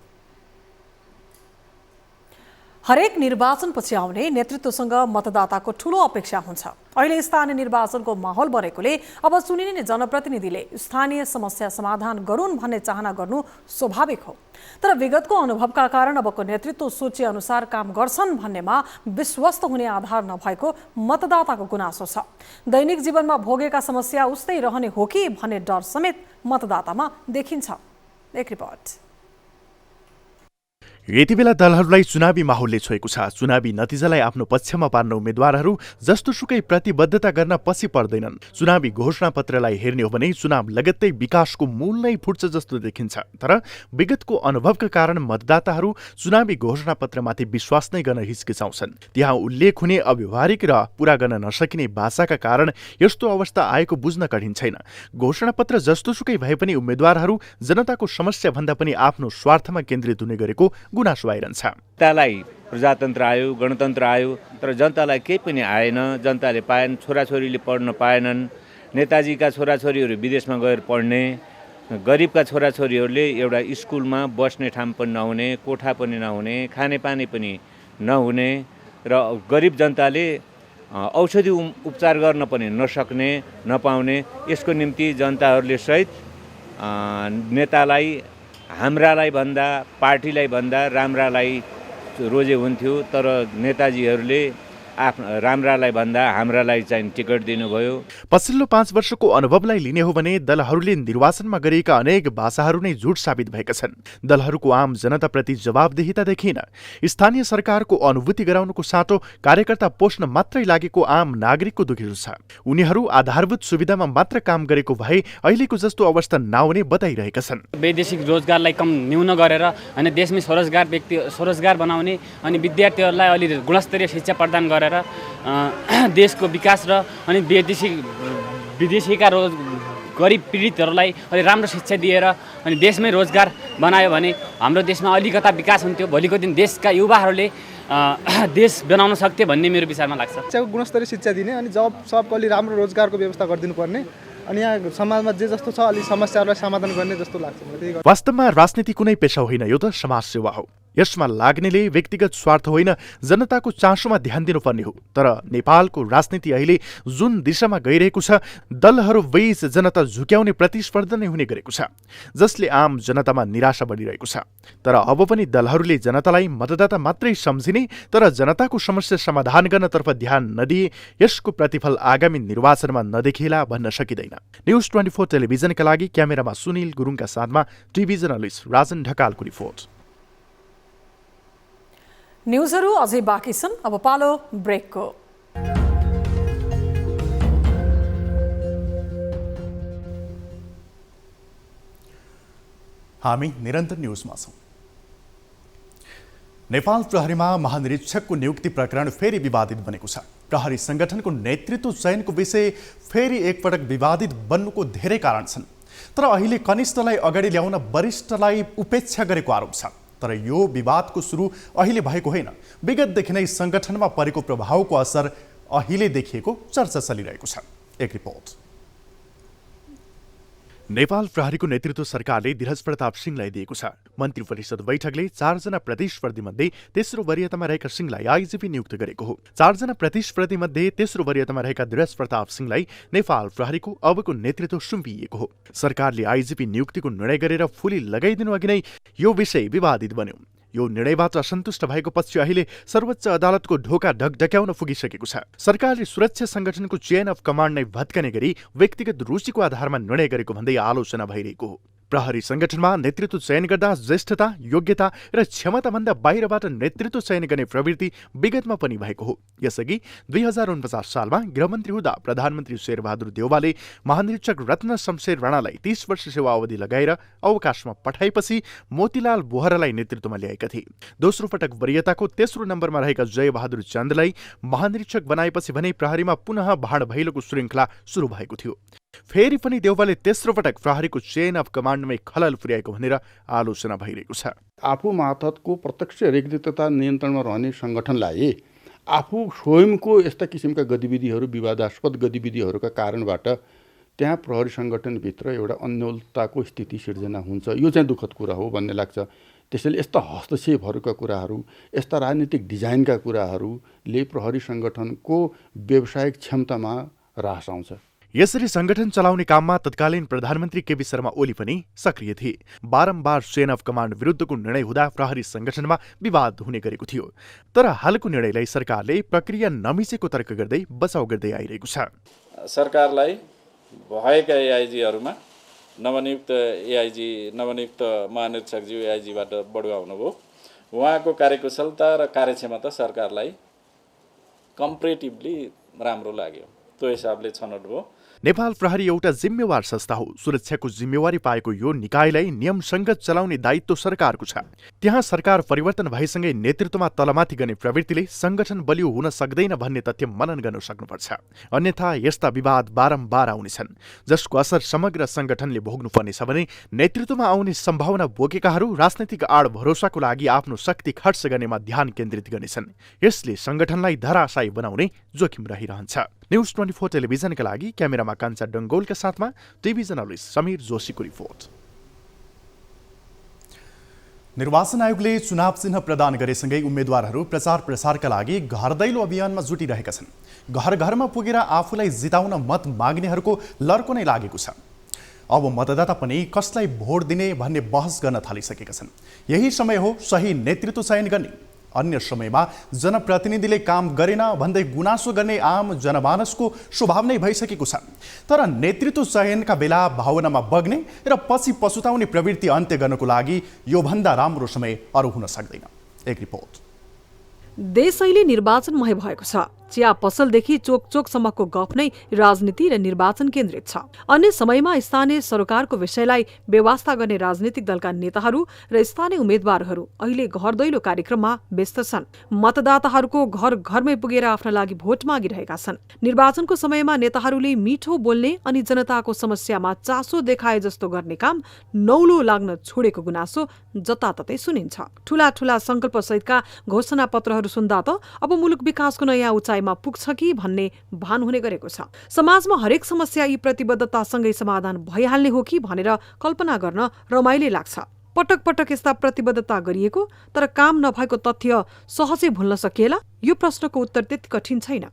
हरेक निर्वाचनपछि आउने नेतृत्वसँग मतदाताको ठूलो अपेक्षा हुन्छ। अहिले स्थानीय निर्वाचनको माहौल बनेकोले अब चुनिने जनप्रतिनिधिले स्थानीय समस्या समाधान गरून् भन्ने चाहना गर्नु स्वाभाविक हो। तर विगतको अनुभवका कारण अबको नेतृत्व सोचे अनुसार काम गर्छन् भन्नेमा विश्वस्त हुने आधार नभएको मतदाताको गुनासो छ। दैनिक जीवनमा भोगेका समस्या उस्तै रहने हो कि भन्ने डर समेत मतदातामा देखिन्छ। एक रिपोर्ट। यति बेला दलहरूलाई चुनावी माहौलले छोएको छ। चुनावी नतिजालाई आफ्नो पक्षमा पार्न उम्मेद्वारहरू जस्तोसुकै प्रतिबद्धता गर्न पछि पर्दैनन्। चुनावी घोषणापत्रलाई हेर्ने हो भने चुनाव लगत्तै विकासको मूल नै फुट्छ जस्तो देखिन्छ। तर विगतको अनुभवका कारण मतदाताहरू चुनावी घोषणापत्रमाथि विश्वास नै गर्न हिचकिचाउँछन्। त्यहाँ उल्लेख हुने अव्यवहारिक र पूरा गर्न नसकिने भाषाका कारण यस्तो अवस्था आएको बुझ्न कठिन छैन। घोषणापत्र जस्तोसुकै भए पनि उम्मेद्वारहरू जनताको समस्या भन्दा पनि आफ्नो स्वार्थमा केन्द्रित हुने गरेको गुनासो आइरहन्छ। जनतालाई प्रजातन्त्र आयो, गणतन्त्र आयो, तर जनतालाई केही पनि आएन। जनताले पाएन, छोराछोरीले पढ्न पाएनन्। नेताजीका छोराछोरीहरू विदेशमा गएर पढ्ने, गरिबका छोराछोरीहरूले एउटा स्कुलमा बस्ने ठाउँ पनि नहुने, कोठा पनि नहुने, खानेपानी पनि नहुने र गरिब जनताले औषधि उपचार गर्न पनि नसक्ने, नपाउने। यसको निम्ति जनताहरूले सहित नेतालाई हाम्रालाई भन्दा, पार्टीलाई भन्दा राम्रालाई रोजे हुन्थ्यो। तर नेताजीहरूले राम्रालाई भन्दा हाम्रालाई चाहिँ टिकट दिनुभयो। पछिल्लो 5 वर्षको अनुभवलाई लिने हो भने दलहरूले निर्वाचनमा गरिएका अनेक भाषाहरू नै झुट साबित भएका छन्। दलहरूको आम जनताप्रति जवाबदेहिता देखिएन। स्थानीय सरकारको अनुभूति गराउनुको साटो कार्यकर्ता पोष्न मात्रै लागेको आम नागरिकको दुखिलो छ। उनीहरू आधारभूत सुविधामा मात्र काम गरेको भए अहिलेको जस्तो अवस्था नहुने बताइरहेका छन्। वैदेशिक रोजगारलाई कम न्यून गरेर अनि देशमै स्वरोजगार बनाउने अनि विद्यार्थीहरूलाई अलि गुणस्तरीय शिक्षा प्रदान गरेर देशको विकास र अनि विदेशीका गरिब पीडितहरूलाई अलि राम्रो शिक्षा दिएर अनि देशमै रोजगार बनायो भने हाम्रो देशमा अलिकता विकास हुन्थ्यो। भोलिको दिन देशका युवाहरूले देश बनाउन सक्थे भन्ने मेरो विचारमा लाग्छ। गुणस्तरीय शिक्षा दिने अनि सबको अलि राम्रो रोजगारको व्यवस्था गरिदिनु पर्ने अनि यहाँ समाजमा जे जस्तो छ अलि समस्याहरूलाई समाधान गर्ने जस्तो लाग्छ। वास्तवमा राजनीति कुनै पेशा होइन, यो त समाजसेवा हो। यसमा लाग्नेले व्यक्तिगत स्वार्थ होइन जनताको चासोमा ध्यान दिनुपर्ने हो। तर नेपालको राजनीति अहिले जुन दिशामा गइरहेको छ दलहरू बीच जनता झुक्याउने प्रतिस्पर्धा नै हुने गरेको छ, जसले आम जनतामा निराशा बढिरहेको छ। तर अब पनि दलहरूले जनतालाई मतदाता मात्रै सम्झिने तर जनताको समस्या समाधान गर्नतर्फ ध्यान नदिए यसको प्रतिफल आगामी निर्वाचनमा नदेखिएला भन्न सकिँदैन। न्युज 24 टेलिभिजनका लागि क्यामेरामा सुनिल गुरुङका साथमा टिभी जर्नलिस्ट राजन ढकालको रिपोर्ट। न्युजहरू अझै बाँकी छन्, अब पालो ब्रेकको। हामी निरन्तर न्युजमा छौँ। नेपाल प्रहरीमा महानिरीक्षकको नियुक्ति प्रकरण फेरि विवादित बनेको छ। प्रहरी संगठनको नेतृत्व चयनको विषय फेरि एकपटक विवादित बन्नुको धेरै कारण छन्। तर अहिले कनिष्ठलाई अगाडि ल्याउन वरिष्ठलाई उपेक्षा गरेको आरोप छ। तर यो विवादको सुरु अहिले भएको होइन, विगतदेखि नै संगठनमा परेको प्रभावको असर अहिले देखिएको चर्चा चलिरहेको छ। एक रिपोर्ट। नेपाल प्रहरीको नेतृत्व सरकारले धीरज प्रताप सिंहलाई दिएको छ। मन्त्री परिषद बैठकले 4 जना प्रतिस्पर्धी मध्ये तेस्रो वरियतामा रहेका सिंहलाई आइजिपी नियुक्त गरेको हो। 4 जना प्रतिस्पर्धी मध्ये तेस्रो वरियतामा रहेका धीरज प्रताप सिंहलाई नेपाल प्रहरीको अबको नेतृत्व सुम्पिएको हो। सरकारले आइजिपी नियुक्तिको निर्णय गरेर फुली लगाइदिनु अघि नै यो विषय विवादित बन्यो। यो निर्णयबाट असन्तुष्ट भएको पक्ष अहिले सर्वोच्च अदालतको ढोका ढकढक्याउन पुगिसकेको छ। सरकारले सुरक्षा संगठनको चेन अफ कमान्ड नै भत्कने गरी व्यक्तिगत रुचिको आधारमा निर्णय गरेको भन्दै आलोचना भइरहेको हो। प्रहरी संगठनमा नेतृत्व चयन गर्दा ज्येष्ठता, योग्यता र क्षमताभन्दा बाहिरबाट नेतृत्व चयन गर्ने प्रवृत्ति विगतमा पनि भएको हो। यसअघि 2049 सालमा गृहमन्त्री हुँदा प्रधानमन्त्री शेरबहादुर देउवाले महानिरीक्षक रत्न शमशेर राणालाई 30 वर्ष सेवा अवधि लगाएर अवकाशमा पठाएपछि मोतीलाल बोहरालाई नेतृत्वमा ल्याएका थिए। दोस्रो पटक वरियताको तेस्रो नम्बरमा रहेका जयबहादुर चन्दलाई महानिरीक्षक बनाएपछि भने प्रहरीमा पुनः भाँड भैलोको श्रृङ्खला सुरु भएको थियो। फेरि पनि देउवाले तेस्रो पटक प्रहरीको चेन अफ कमान्डमै खलल पुर्याएको भनेर आलोचना भइरहेको छ। आफू मार्फतको प्रत्यक्ष रेखदेख तथा नियन्त्रणमा रहने सङ्गठनलाई आफू स्वयंको यस्ता किसिमका गतिविधिहरू, विवादास्पद गतिविधिहरूका कारणबाट त्यहाँ प्रहरी सङ्गठनभित्र एउटा अन्योलताको स्थिति सिर्जना हुन्छ। यो चाहिँ दुःखद कुरा हो भन्ने लाग्छ। त्यसैले यस्ता हस्तक्षेपहरूका कुराहरू, यस्ता राजनीतिक डिजाइनका कुराहरूले प्रहरी सङ्गठनको व्यावसायिक क्षमतामा ह्रास आउँछ। यसरी संगठन चलाउने काममा तत्कालीन प्रधानमन्त्री केपी शर्मा ओली पनि सक्रिय थिए। बारम्बार चेन अफ कमान्ड विरुद्धको निर्णय हुँदा प्रहरी संगठनमा विवाद हुने गरेको थियो। तर हालको निर्णयलाई सरकारले प्रक्रिया नमिचेको तर्क गर्दै बचाउ गर्दै आइरहेको छ। सरकारलाई भएका एआइजीहरूमा नवनियुक्त महानिरीक्षकज्यू एआइजीबाट बढुवा हुनुभयो। उहाँको कार्यकुशलता र कार्यक्षमता सरकारलाई कम्पेरेटिभली राम्रो लाग्यो। त्यो हिसाबले छनौट भयो। नेपाल प्रहरी एउटा जिम्मेवार संस्था हो। सुरक्षाको जिम्मेवारी पाएको यो निकायलाई नियमसङ्गत चलाउने दायित्व सरकारको छ। त्यहाँ सरकार परिवर्तन भएसँगै नेतृत्वमा तलमाथि गर्ने प्रवृत्तिले संगठन बलियो हुन सक्दैन भन्ने तथ्य मनन गर्न सक्नुपर्छ। अन्यथा यस्ता विवाद बारम्बार आउनेछन्, जसको असर समग्र संगठनले भोग्नुपर्नेछ भने नेतृत्वमा आउने सम्भावना बोकेकाहरू राजनैतिक आड भरोसाको लागि आफ्नो शक्ति खर्च गर्नेमा ध्यान केन्द्रित गर्नेछन्। यसले संगठनलाई धराशायी बनाउने जोखिम रहिरहन्छ। न्युज 24 टेलिभिजनका लागि क्यामेरामा कान्छा डङ्गोलका साथमा टिभी जर्नलिस्ट समीर जोशीको रिपोर्ट। निर्वाचन आयोगले चुनाव चिन्ह प्रदान गरेसँगै उम्मेद्वारहरू प्रचार प्रसारका लागि घर दैलो अभियानमा जुटिरहेका छन्। घर घरमा पुगेर आफूलाई जिताउन मत माग्नेहरूको लर्को नै लागेको छ। अब मतदाता पनि कसलाई भोट दिने भन्ने बहस गर्न थालिसकेका छन्। यही समय हो सही नेतृत्व चयन गर्ने। अन्य समयमा जनप्रतिनिधिले काम गरेन भन्दै गुनासो गर्ने आम जनमानसको स्वभाव नै भइसकेको छ। तर नेतृत्व चयनका बेला भावनामा बग्ने र पछि पछुताउने प्रवृत्ति अन्त्य गर्नको लागि योभन्दा राम्रो समय अरू हुन सक्दैन। एक रिपोर्ट। देश अहिले निर्वाचनमय भएको छ। चिया पसलदेखि चोकचोकसम्मको गफ नै राजनीति र निर्वाचन केन्द्रित छ। अन्य समयमा स्थानीय सरकारको विषयलाई व्यवस्था गर्ने राजनीतिक दलका नेताहरू र स्थानीय उम्मेद्वारहरू अहिले घर दैलो कार्यक्रममा व्यस्त छन्। मतदाताहरूको घर घरमै पुगेर आफ्ना लागि भोट मागिरहेका छन्। निर्वाचनको समयमा नेताहरूले मिठो बोल्ने अनि जनताको समस्यामा चासो देखाए जस्तो गर्ने काम नौलो लाग्न छोडेको गुनासो जताततै सुनिन्छ। ठूला ठूला संकल्पसहितका घोषणापत्रहरू सुन्दा त अब मुलुक विकासको नयाँ उचाइमा पुग्छ कि भन्ने भान हुने गरेको छ। समाजमा हरेक समस्या यी प्रतिबद्धतासँगै समाधान भइहाल्ने हो कि भनेर कल्पना गर्न रमाइलो लाग्छ। पटक पटक यस्ता प्रतिबद्धता गरिएको तर काम नभएको तथ्य सहजै भुल्न सकिएला? यो प्रश्नको उत्तर त्यति कठिन छैन।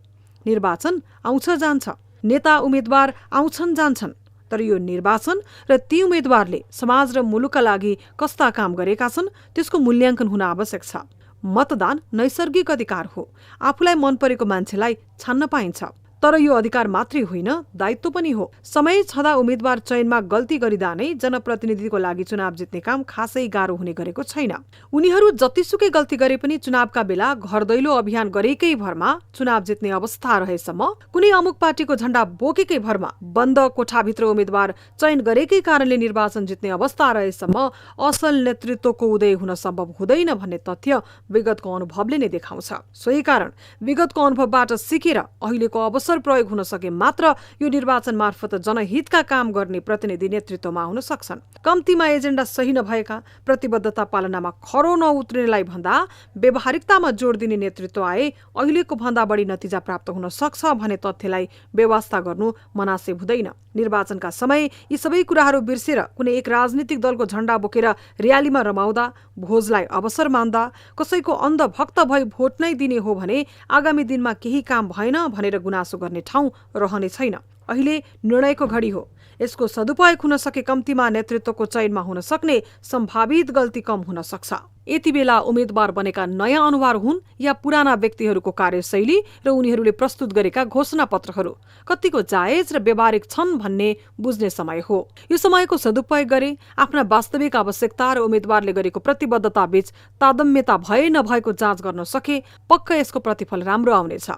निर्वाचन आउँछ जान्छ, नेता उम्मेद्वार आउँछन् जान्छन्, तर यो निर्वाचन र ती उम्मेद्वारले समाज र मुलुकका लागि कस्ता काम गरेका छन् त्यसको मूल्याङ्कन हुन आवश्यक छ। मतदान नैसर्गिक अधिकार हो। आफूलाई मन परेको मान्छेलाई छान्न पाइन्छ। तर यो अधिकार मात्रै होइन, दायित्व पनि हो। समय छँदा उम्मेद्वार चयनमा गल्ती गरिदा नै जनप्रतिनिधिको लागि चुनाव जित्ने काम खासै गाह्रो हुने गरेको छैन। उनीहरू जतिसुकै गल्ती गरे पनि चुनावका बेला घर दैलो अभियान गरेकै भरमा चुनाव जित्ने अवस्था रहेसम्म, कुनै अमुक पार्टीको झण्डा बोकेकै भरमा बन्द कोठाभित्र उम्मेद्वार चयन गरेकै कारणले निर्वाचन जित्ने अवस्था रहेसम्म असल नेतृत्वको उदय हुन सम्भव हुँदैन भन्ने तथ्य विगतको अनुभवले नै देखाउँछ। सोही कारण विगतको अनुभवबाट सिकेर अहिलेको अवसर अवसर प्रयोग हुन सके मात्र यो निर्वाचन मार्फत जनहितका काम गर्ने प्रतिनिधि नेतृत्वमा हुन सक्छन्। कम्तीमा एजेन्डा सही नभएका, प्रतिबद्धता पालनामा खरो नउत्रिनेलाई भन्दा व्यावहारिकतामा जोड दिने नेतृत्व आए अहिलेको भन्दा बढी नतिजा प्राप्त हुन सक्छ भने तथ्यलाई बेवास्ता गर्नु मनासिब हुँदैन। निर्वाचनका समय यी सबै कुराहरू बिर्सेर कुनै एक राजनीतिक दलको झण्डा बोकेर र्यालीमा रमाउँदा, भोजलाई अवसर मान्दा, कसैको अन्धभक्त भई भोट नै दिने हो भने आगामी दिनमा केही काम भएन भनेर गुनासो गर्ने ठाउँ रहने छैन। अहिले निर्णयको घडी हो। यसको सदुपयोग हुन सके कम्तीमा नेतृत्वको चयनमा हुन सक्ने सम्भावित गल्ती कम हुन सक्छ। यति बेला उम्मेद्वार बनेका नयाँ अनुहार हुन् या पुराना व्यक्तिहरूको कार्यशैली र उनीहरूले प्रस्तुत गरेका घोषणापत्रहरू कतिको जायज र व्यावहारिक छन् भन्ने बुझ्ने समय हो। यो समयको सदुपयोग गरे आफ्ना वास्तविक आवश्यकता र उम्मेद्वारले गरेको प्रतिबद्धता बीच तादम्यता भए नभएको जाँच गर्न सके पक्का यसको प्रतिफल राम्रो आउनेछ।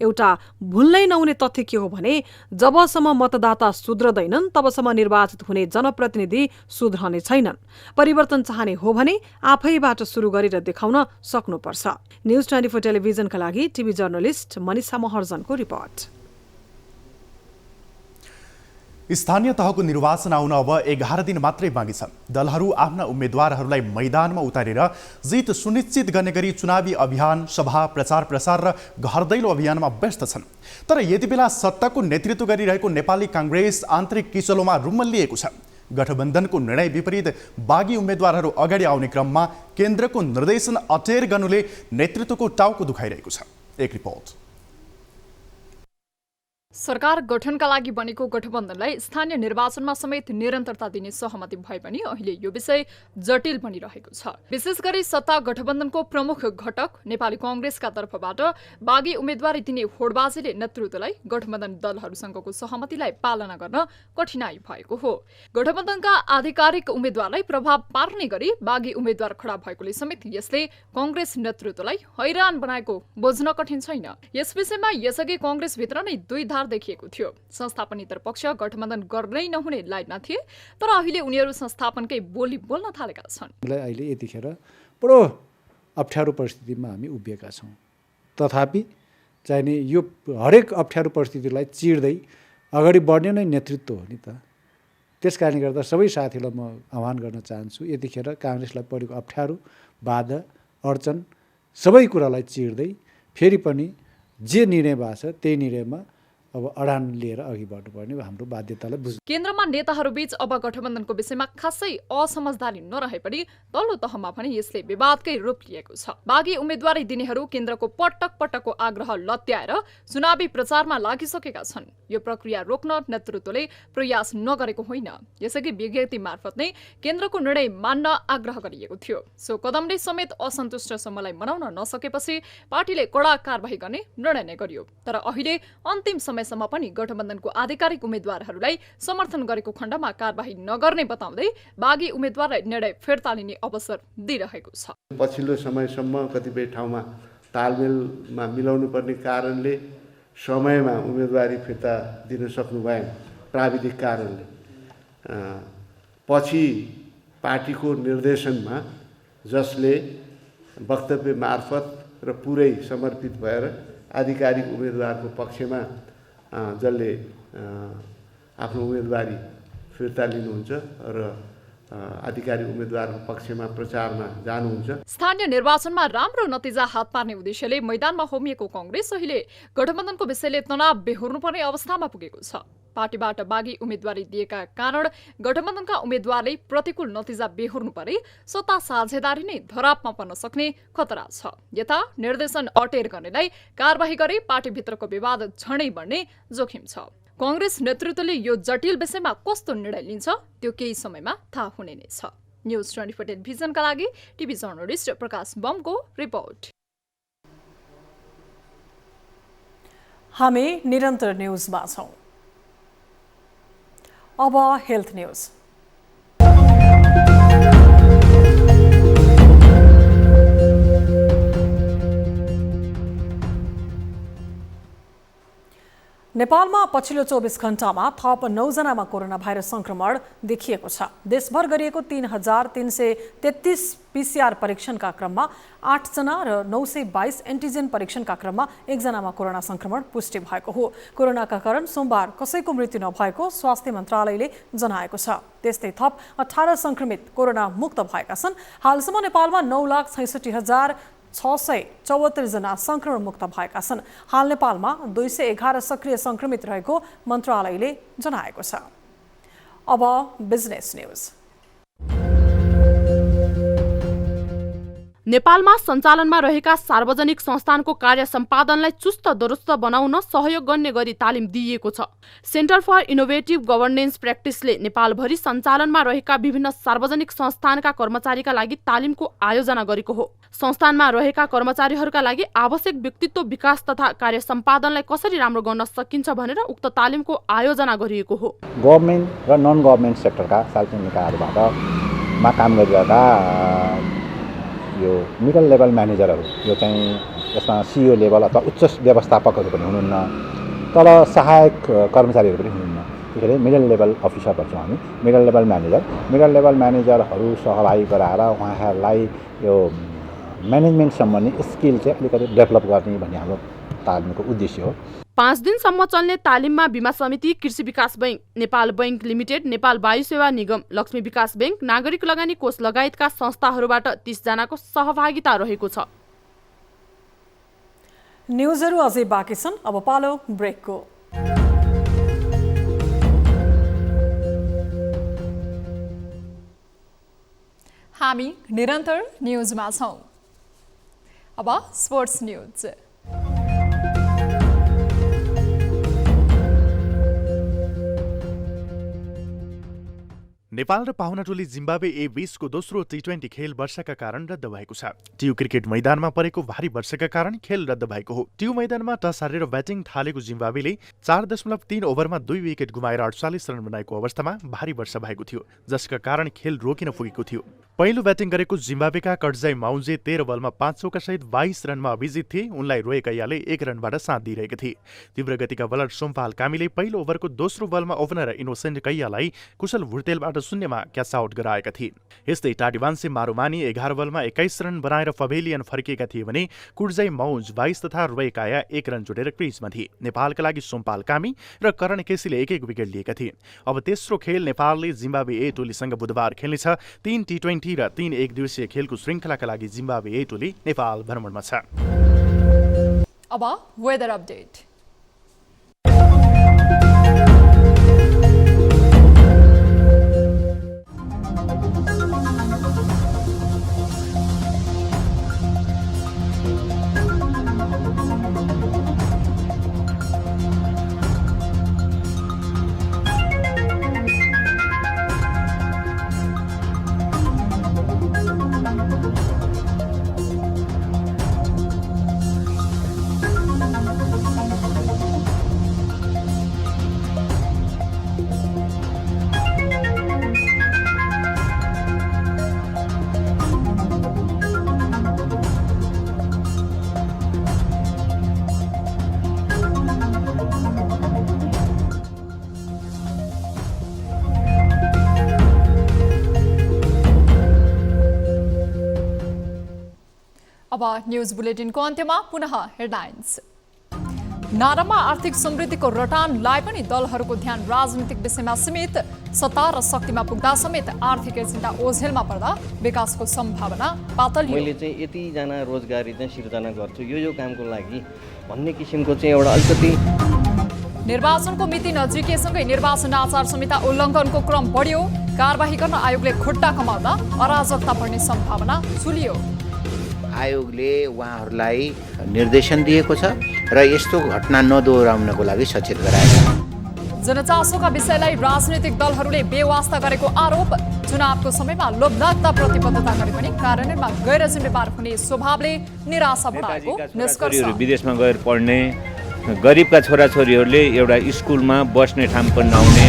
एउटा भुल्नै नहुने तथ्य के हो भने जबसम्म मतदाता सुध्रदैनन् तबसम्म निर्वाचित हुने जनप्रतिनिधि सुध्रने छैनन्। परिवर्तन चाहने हो भने आफैबाट सुरु गरेर देखाउन सक्नुपर्छ। न्युज 24 टेलिभिजनका लागि टिभी जर्नलिस्ट मनिषा महर्जनको रिपोर्ट। स्थानीय तहको निर्वाचन आउन अब 11 दिन मात्रै बाँकी छ। दलहरू आफ्ना उम्मेद्वारहरूलाई मैदानमा उतारेर जित सुनिश्चित गर्ने गरी चुनावी अभियान, सभा, प्रचार र घर दैलो अभियानमा व्यस्त छन्। तर यति बेला सत्ताको नेतृत्व गरिरहेको नेपाली काङ्ग्रेस आन्तरिक किचलोमा रुमल्लिएको छ। गठबन्धनको निर्णय विपरीत बागी उम्मेद्वारहरू अगाडि आउने क्रममा केन्द्रको निर्देशन अटेर गर्नुले नेतृत्वको टाउको दुखाइरहेको छ। एक रिपोर्ट। सरकार गठनका लागि बनेको गठबन्धनलाई स्थानीय निर्वाचनमा समेत निरन्तरता दिने सहमति भए पनि अहिले यो विषय जटिल बनिरहेको छ। विशेष गरी सत्ता गठबन्धनको प्रमुख घटक नेपाली कांग्रेसका तर्फबाट बागी उम्मेद्वारी दिने होडबाजीले नेतृत्वलाई गठबन्धन दलहरूसँगको सहमतिलाई पालना गर्न कठिनाई भएको हो। गठबन्धनका आधिकारिक उम्मेद्वारलाई प्रभाव पार्ने गरी बागी उम्मेद्वार खडा भएकोले समेत यसले कांग्रेस नेतृत्वलाई हैरान बनाएको बुझ्न कठिन छैन। यस विषयमा यसअघि कांग्रेसभित्र नै दुई देखिएको थियो। संस्थापनेतर पक्ष गठबन्धन गर्नै नहुने लाइनमा थिए, तर अहिले उनीहरू संस्थापनकै बोली बोल्न थालेका छन्। अहिले यतिखेर बडो अप्ठ्यारो परिस्थितिमा हामी उभिएका छौँ। तथापि चाहिने यो हरेक अप्ठ्यारो परिस्थितिलाई चिर्दै अगाडि बढ्ने नै नेतृत्व हो नि त। त्यसकारणले गर्दा सबै साथीहरूलाई म आह्वान गर्न चाहन्छु, यतिखेर काङ्ग्रेसलाई परेको अप्ठ्यारो, बाधा, अडचन सबै कुरालाई चिर्दै फेरि पनि जे निर्णय भएको छ त्यही निर्णयमा अब अडान लिएर अघि बढ्नुपर्ने हाम्रो बाध्यतालाई बुझ्नु। केन्द्रमा नेताहरूबीच अब गठबन्धनको विषयमा खासै असमझदारी नरहे पनि तल्लो तहमा पनि यसले विवादकै रूप लिएको छ। बागी उम्मेद्वारी दिनेहरू केन्द्रको पटक पटकको आग्रह लत्याएर चुनावी प्रचारमा लागिसकेका छन्। यो प्रक्रिया रोक्न नेतृत्वले प्रयास नगरेको होइन। यसअघि विज्ञप्ति मार्फत नै केन्द्रको निर्णय मान्न आग्रह गरिएको थियो। सो कदमले समेत असन्तुष्ट समूहलाई मनाउन नसकेपछि पार्टीले कडा कारबाही गर्ने निर्णय नै गरियो। तर अहिले अन्तिम समयसम्म पनि गठबन्धनको आधिकारिक उम्मेद्वारहरूलाई समर्थन गरेको खण्डमा कारबाही नगर्ने बताउँदै बागी उम्मेद्वारलाई निर्णय फिर्ता लिने अवसर दिइरहेको छ। पछिल्लो समयसम्म कतिपय ठाउँमा तालमेलमा मिलाउनु पर्ने कारणले समयमा उम्मेदवारी फिर्ता दिन सक्नु भएन। प्राविधिक कारणले पछि पार्टीको निर्देशनमा जसले वक्तव्य मार्फत र पुरै समर्पित भएर आधिकारिक उम्मेदवारको पक्षमा जसले आफ्नो उम्मेदवारी फिर्ता लिनुहुन्छ र आधिकारिक उम्मेदवारको पक्षमा प्रचारमा जानुहुन्छ। स्थानीय निर्वाचनमा राम्रो नतिजा हात पार्ने उद्देश्यले मैदानमा होमिएको कांग्रेस अहिले गठबन्धनको विषयले तनाव बेहोर्नुपर्ने अवस्थामा पुगेको छ। पार्टीबाट बागी उम्मेदवारी दिएका कारण गठबन्धनका उम्मेद्वारले प्रतिकूल नतिजा बेहोर्नु परे सत्ता साझेदारी नै धरापमा पर्न सक्ने खतरा छ। यता निर्देशन अटेर गर्नेलाई कारबाही गरे पार्टीभित्रको विवाद झनै बढ्ने जोखिम छ। कांग्रेस नेतृत्वले यो जटिल विषयमा कस्तो निर्णय लिन्छ त्यो केही समयमा थाहा हुने नै छ। न्युज 24 टेलिभिजनका लागि टिभी जर्नलिस्ट प्रकाश बमको रिपोर्ट। हामी निरन्तर न्युजमा छौं। अब हेल्थ न्युज। नेपालमा पछिल्लो 24 घण्टामा थप 9 जनामा कोरोना भाइरस संक्रमण देखिएको छ। देशभर गरिएको 3,333 PCR परीक्षणका क्रममा 8 जना र 922 एन्टिजेन परीक्षणका क्रममा 1 जनामा कोरोना संक्रमण पुष्टि भएको हो। कोरोनाका कारण सोमबार कसैको मृत्यु नभएको स्वास्थ्य मन्त्रालयले जनाएको छ। त्यस्तै थप 18 संक्रमित कोरोना मुक्त भएका छन्। हालसम्म नेपालमा 9,66,674 जना संक्रमण मुक्त भएका छन्। हाल नेपालमा 211 सक्रिय संक्रमित रहेको मन्त्रालयले जनाएको छ। अब बिजनेस न्यूज। नेपालमा सञ्चालनमा रहेका सार्वजनिक संस्थानको कार्य सम्पादनलाई चुस्त दुरुस्त बनाउन सहयोग गर्ने गरी तालिम दिइएको छ। सेन्टर फर इनोभेटिभ गभर्नेन्स प्र्याक्टिसले नेपालभरि सञ्चालनमा रहेका विभिन्न सार्वजनिक संस्थानका कर्मचारीका लागि तालिमको आयोजना गरेको हो। संस्थानमा रहेका कर्मचारीहरूका लागि आवश्यक व्यक्तित्व विकास तथा कार्य सम्पादनलाई कसरी राम्रो गर्न सकिन्छ भनेर उक्त तालिमको आयोजना गरिएको हो। गभर्नमेन्ट र नन गभर्नमेन्ट सेक्टरका सार्वजनिक निकायहरूबाट काम गरिरहेका यो मिडल लेभल म्यानेजरहरू, यो चाहिँ यसमा CEO लेभल अथवा उच्च व्यवस्थापकहरू पनि हुनुहुन्न, तल सहायक कर्मचारीहरू पनि हुनुहुन्न। त्यसैले मिडल लेभल अफिसर भन्छौँ हामी, मिडल लेभल म्यानेजरहरू सहभागी गराएर उहाँहरूलाई यो म्यानेजमेन्ट सम्बन्धी स्किल चाहिँ अलिकति डेभलप गर्ने भन्ने हाम्रो तालिमको उद्देश्य हो। 5 दिनसम्म चल्ने तालिममा बीमा समिति, कृषि विकास bank, Nepal bank limited, Nepal वायु सेवा निगम, लक्ष्मी विकास बैंक, नागरिक लगानी कोष लगायतका संस्थाहरूबाट 30 जनाको सहभागिता रहेको छ। न्युजहरू अझै बाँकी छन्। अब पालो ब्रेकको। हामी निरन्तर न्युजमा छौँ। अब स्पोर्ट्स न्युज। नेपाल र पाहुना टोली जिम्बाब्वे A20 को दोस्रो T20 खेल वर्षाका कारण रद्द भएको छ। ट्यु क्रिकेट मैदानमा परेको भारी वर्षाका कारण खेल रद्द भएको हो। ट्यु मैदानमा टस हारेर ब्याटिङ थालेको जिम्बाब्वेले 4.3 ओभरमा 2 विकेट गुमाएर 48 रन बनाएको अवस्थामा भारी वर्षा भएको थियो, जसका कारण खेल रोकिन पुगेको थियो। पहिलो ब्याटिङ गरेको जिम्बाब्वेका कर्जाई माउन्जे 13 बलमा 5 चौका सहित 22 रनमा अभिजित थिए। उनलाई रोएका याले 1 रनबाट साथ दिइरहेका थिए। तीव्र गतिका बलर सोमपाल कामीले पहिलो ओभरको दोस्रो बलमा ओपनर इनोसेन्ट कैयालाई कुशल भुर्तेलबाट शून्यमा क्याच आउट गराएका थिए। यस्तै टाडीवान्से मारुमानी 11 बलमा 21 रन बनाएर पवेलियन फर्किएका थिए भने कुर्जाई माउन्ज 22 तथा रोएकाया 1 रन जोडेर क्रिजमा थिए। नेपालका लागि सोमपाल कामी र करण केसीले 1-1 विकेट लिएका थिए। अब तेस्रो खेल नेपालले जिम्बाब्वे A टोलीसँग बुधबार खेल्नेछ। 3 T20 र 3 एक दिवसीय खेलको श्रृङ्खलाका लागि जिम्बाब्वे A टोली नेपाल भ्रमणमा छ। अब वेदर अपडेट। अब न्युज बुलेटिनको अन्त्यमा पुनः हेडलाइन्स। नारामा आर्थिक समृद्धिको रटानलाई पनि दलहरूको ध्यान राजनीतिक विषयमा सीमित। सत्ता र शक्तिमा पुग्दा समेत आर्थिक एजेन्डा ओझेलमा पर्दा विकासको सम्भावना पातलियो। मैले चाहिँ यतिजना रोजगारी चाहिँ सिर्जना गर्छु यो कामको लागि भन्ने किसिमको चाहिँ एउटा अलिकति। निर्वाचनको मिति नजिकेसँगै निर्वाचन आचार संहिता उल्लङ्घनको क्रम बढ्यो। कारबाही गर्न आयोगले खुट्टा कमाउँदा अराजकता बढ्ने सम्भावना सुलियो। आयोगले उहाँहरूलाई निर्देशन दिएको छ र यस्तो घटना नदोहोऱ्याउनको लागि सचेत गराएको छ। जनचासोका विषयलाई राजनीतिक दलहरूले बेवास्ता गरेको आरोप। चुनावको समयमा लोभलाग्दा प्रतिबद्धता गरे पनि कार्यान्वयनमा गैर जिम्मेवार हुने स्वभावले निराशा बढाएको निष्कर्ष। विदेशमा गएर पढ्ने गरिबका छोराछोरीहरूले एउटा स्कुलमा बस्ने ठाउँ पनि नहुने।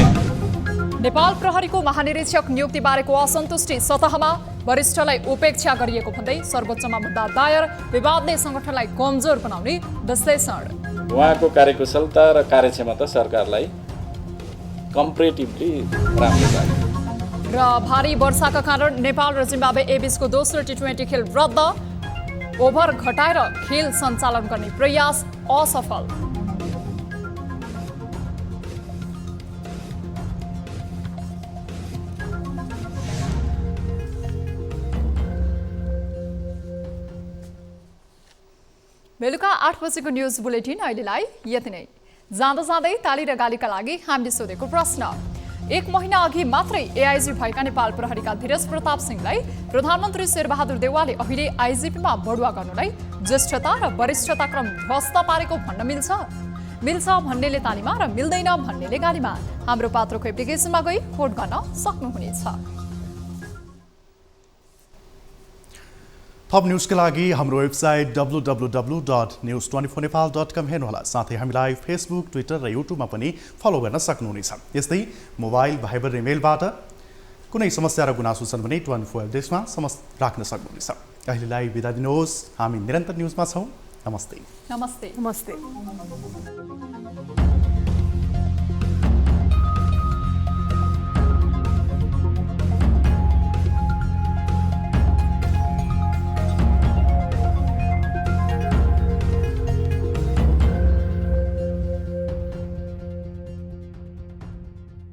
नेपाल प्रहरीको महानिरीक्षक नियुक्ति बारेको असन्तुष्टि सतहमा। वरिष्ठलाई उपेक्षा गरिएको भन्दै सर्वोच्चमा मुद्दा दायर। विवादले संगठनलाई कमजोर बनाउने विश्लेषण। उहाँको कार्यकुशलता र कार्यक्षमता सरकारलाई कम्पेरिटिभली राम्रो लाग्यो। र भारी वर्षाका कारण नेपाल र जिम्बाब्वे एबीचको दोस्रो टी20 खेल रद्द, ओभर घटाएर खेल सञ्चालन गर्ने प्रयास असफल। बेलुका 8 बजेको न्युज बुलेटिन अहिलेलाई यति नै। जाँदा जाँदै ताली र गालीका लागि हामीले सोधेको प्रश्न, 1 महिना अघि मात्रै एआइजी भएका नेपाल प्रहरीका धीरज प्रताप सिंहलाई प्रधानमन्त्री शेरबहादुर देउवाले अहिले आइजिपीमा बढुवा गर्नुलाई ज्येष्ठता र वरिष्ठता क्रम ध्वस्त पारेको भन्न मिल्छ भन्नेले तालीमा र मिल्दैन भन्नेले गालीमा। हाम्रो पात्रको एप्लिकेसनमा गई भोट गर्न सक्नुहुनेछ। थप न्युजका लागि हाम्रो वेबसाइट www.news24nepal.com हेर्नुहोला। साथै हामीलाई फेसबुक, ट्विटर र युट्युबमा पनि फलो गर्न सक्नुहुनेछ। यस्तै मोबाइल, भाइबर र इमेलबाट कुनै समस्या र गुनासो छन् भने 24 देशमा राख्न सक्नुहुनेछ। अहिलेलाई बिदा दिनुहोस्। हामी निरन्तर न्युजमा छौँ। नमस्ते। नमस्ते।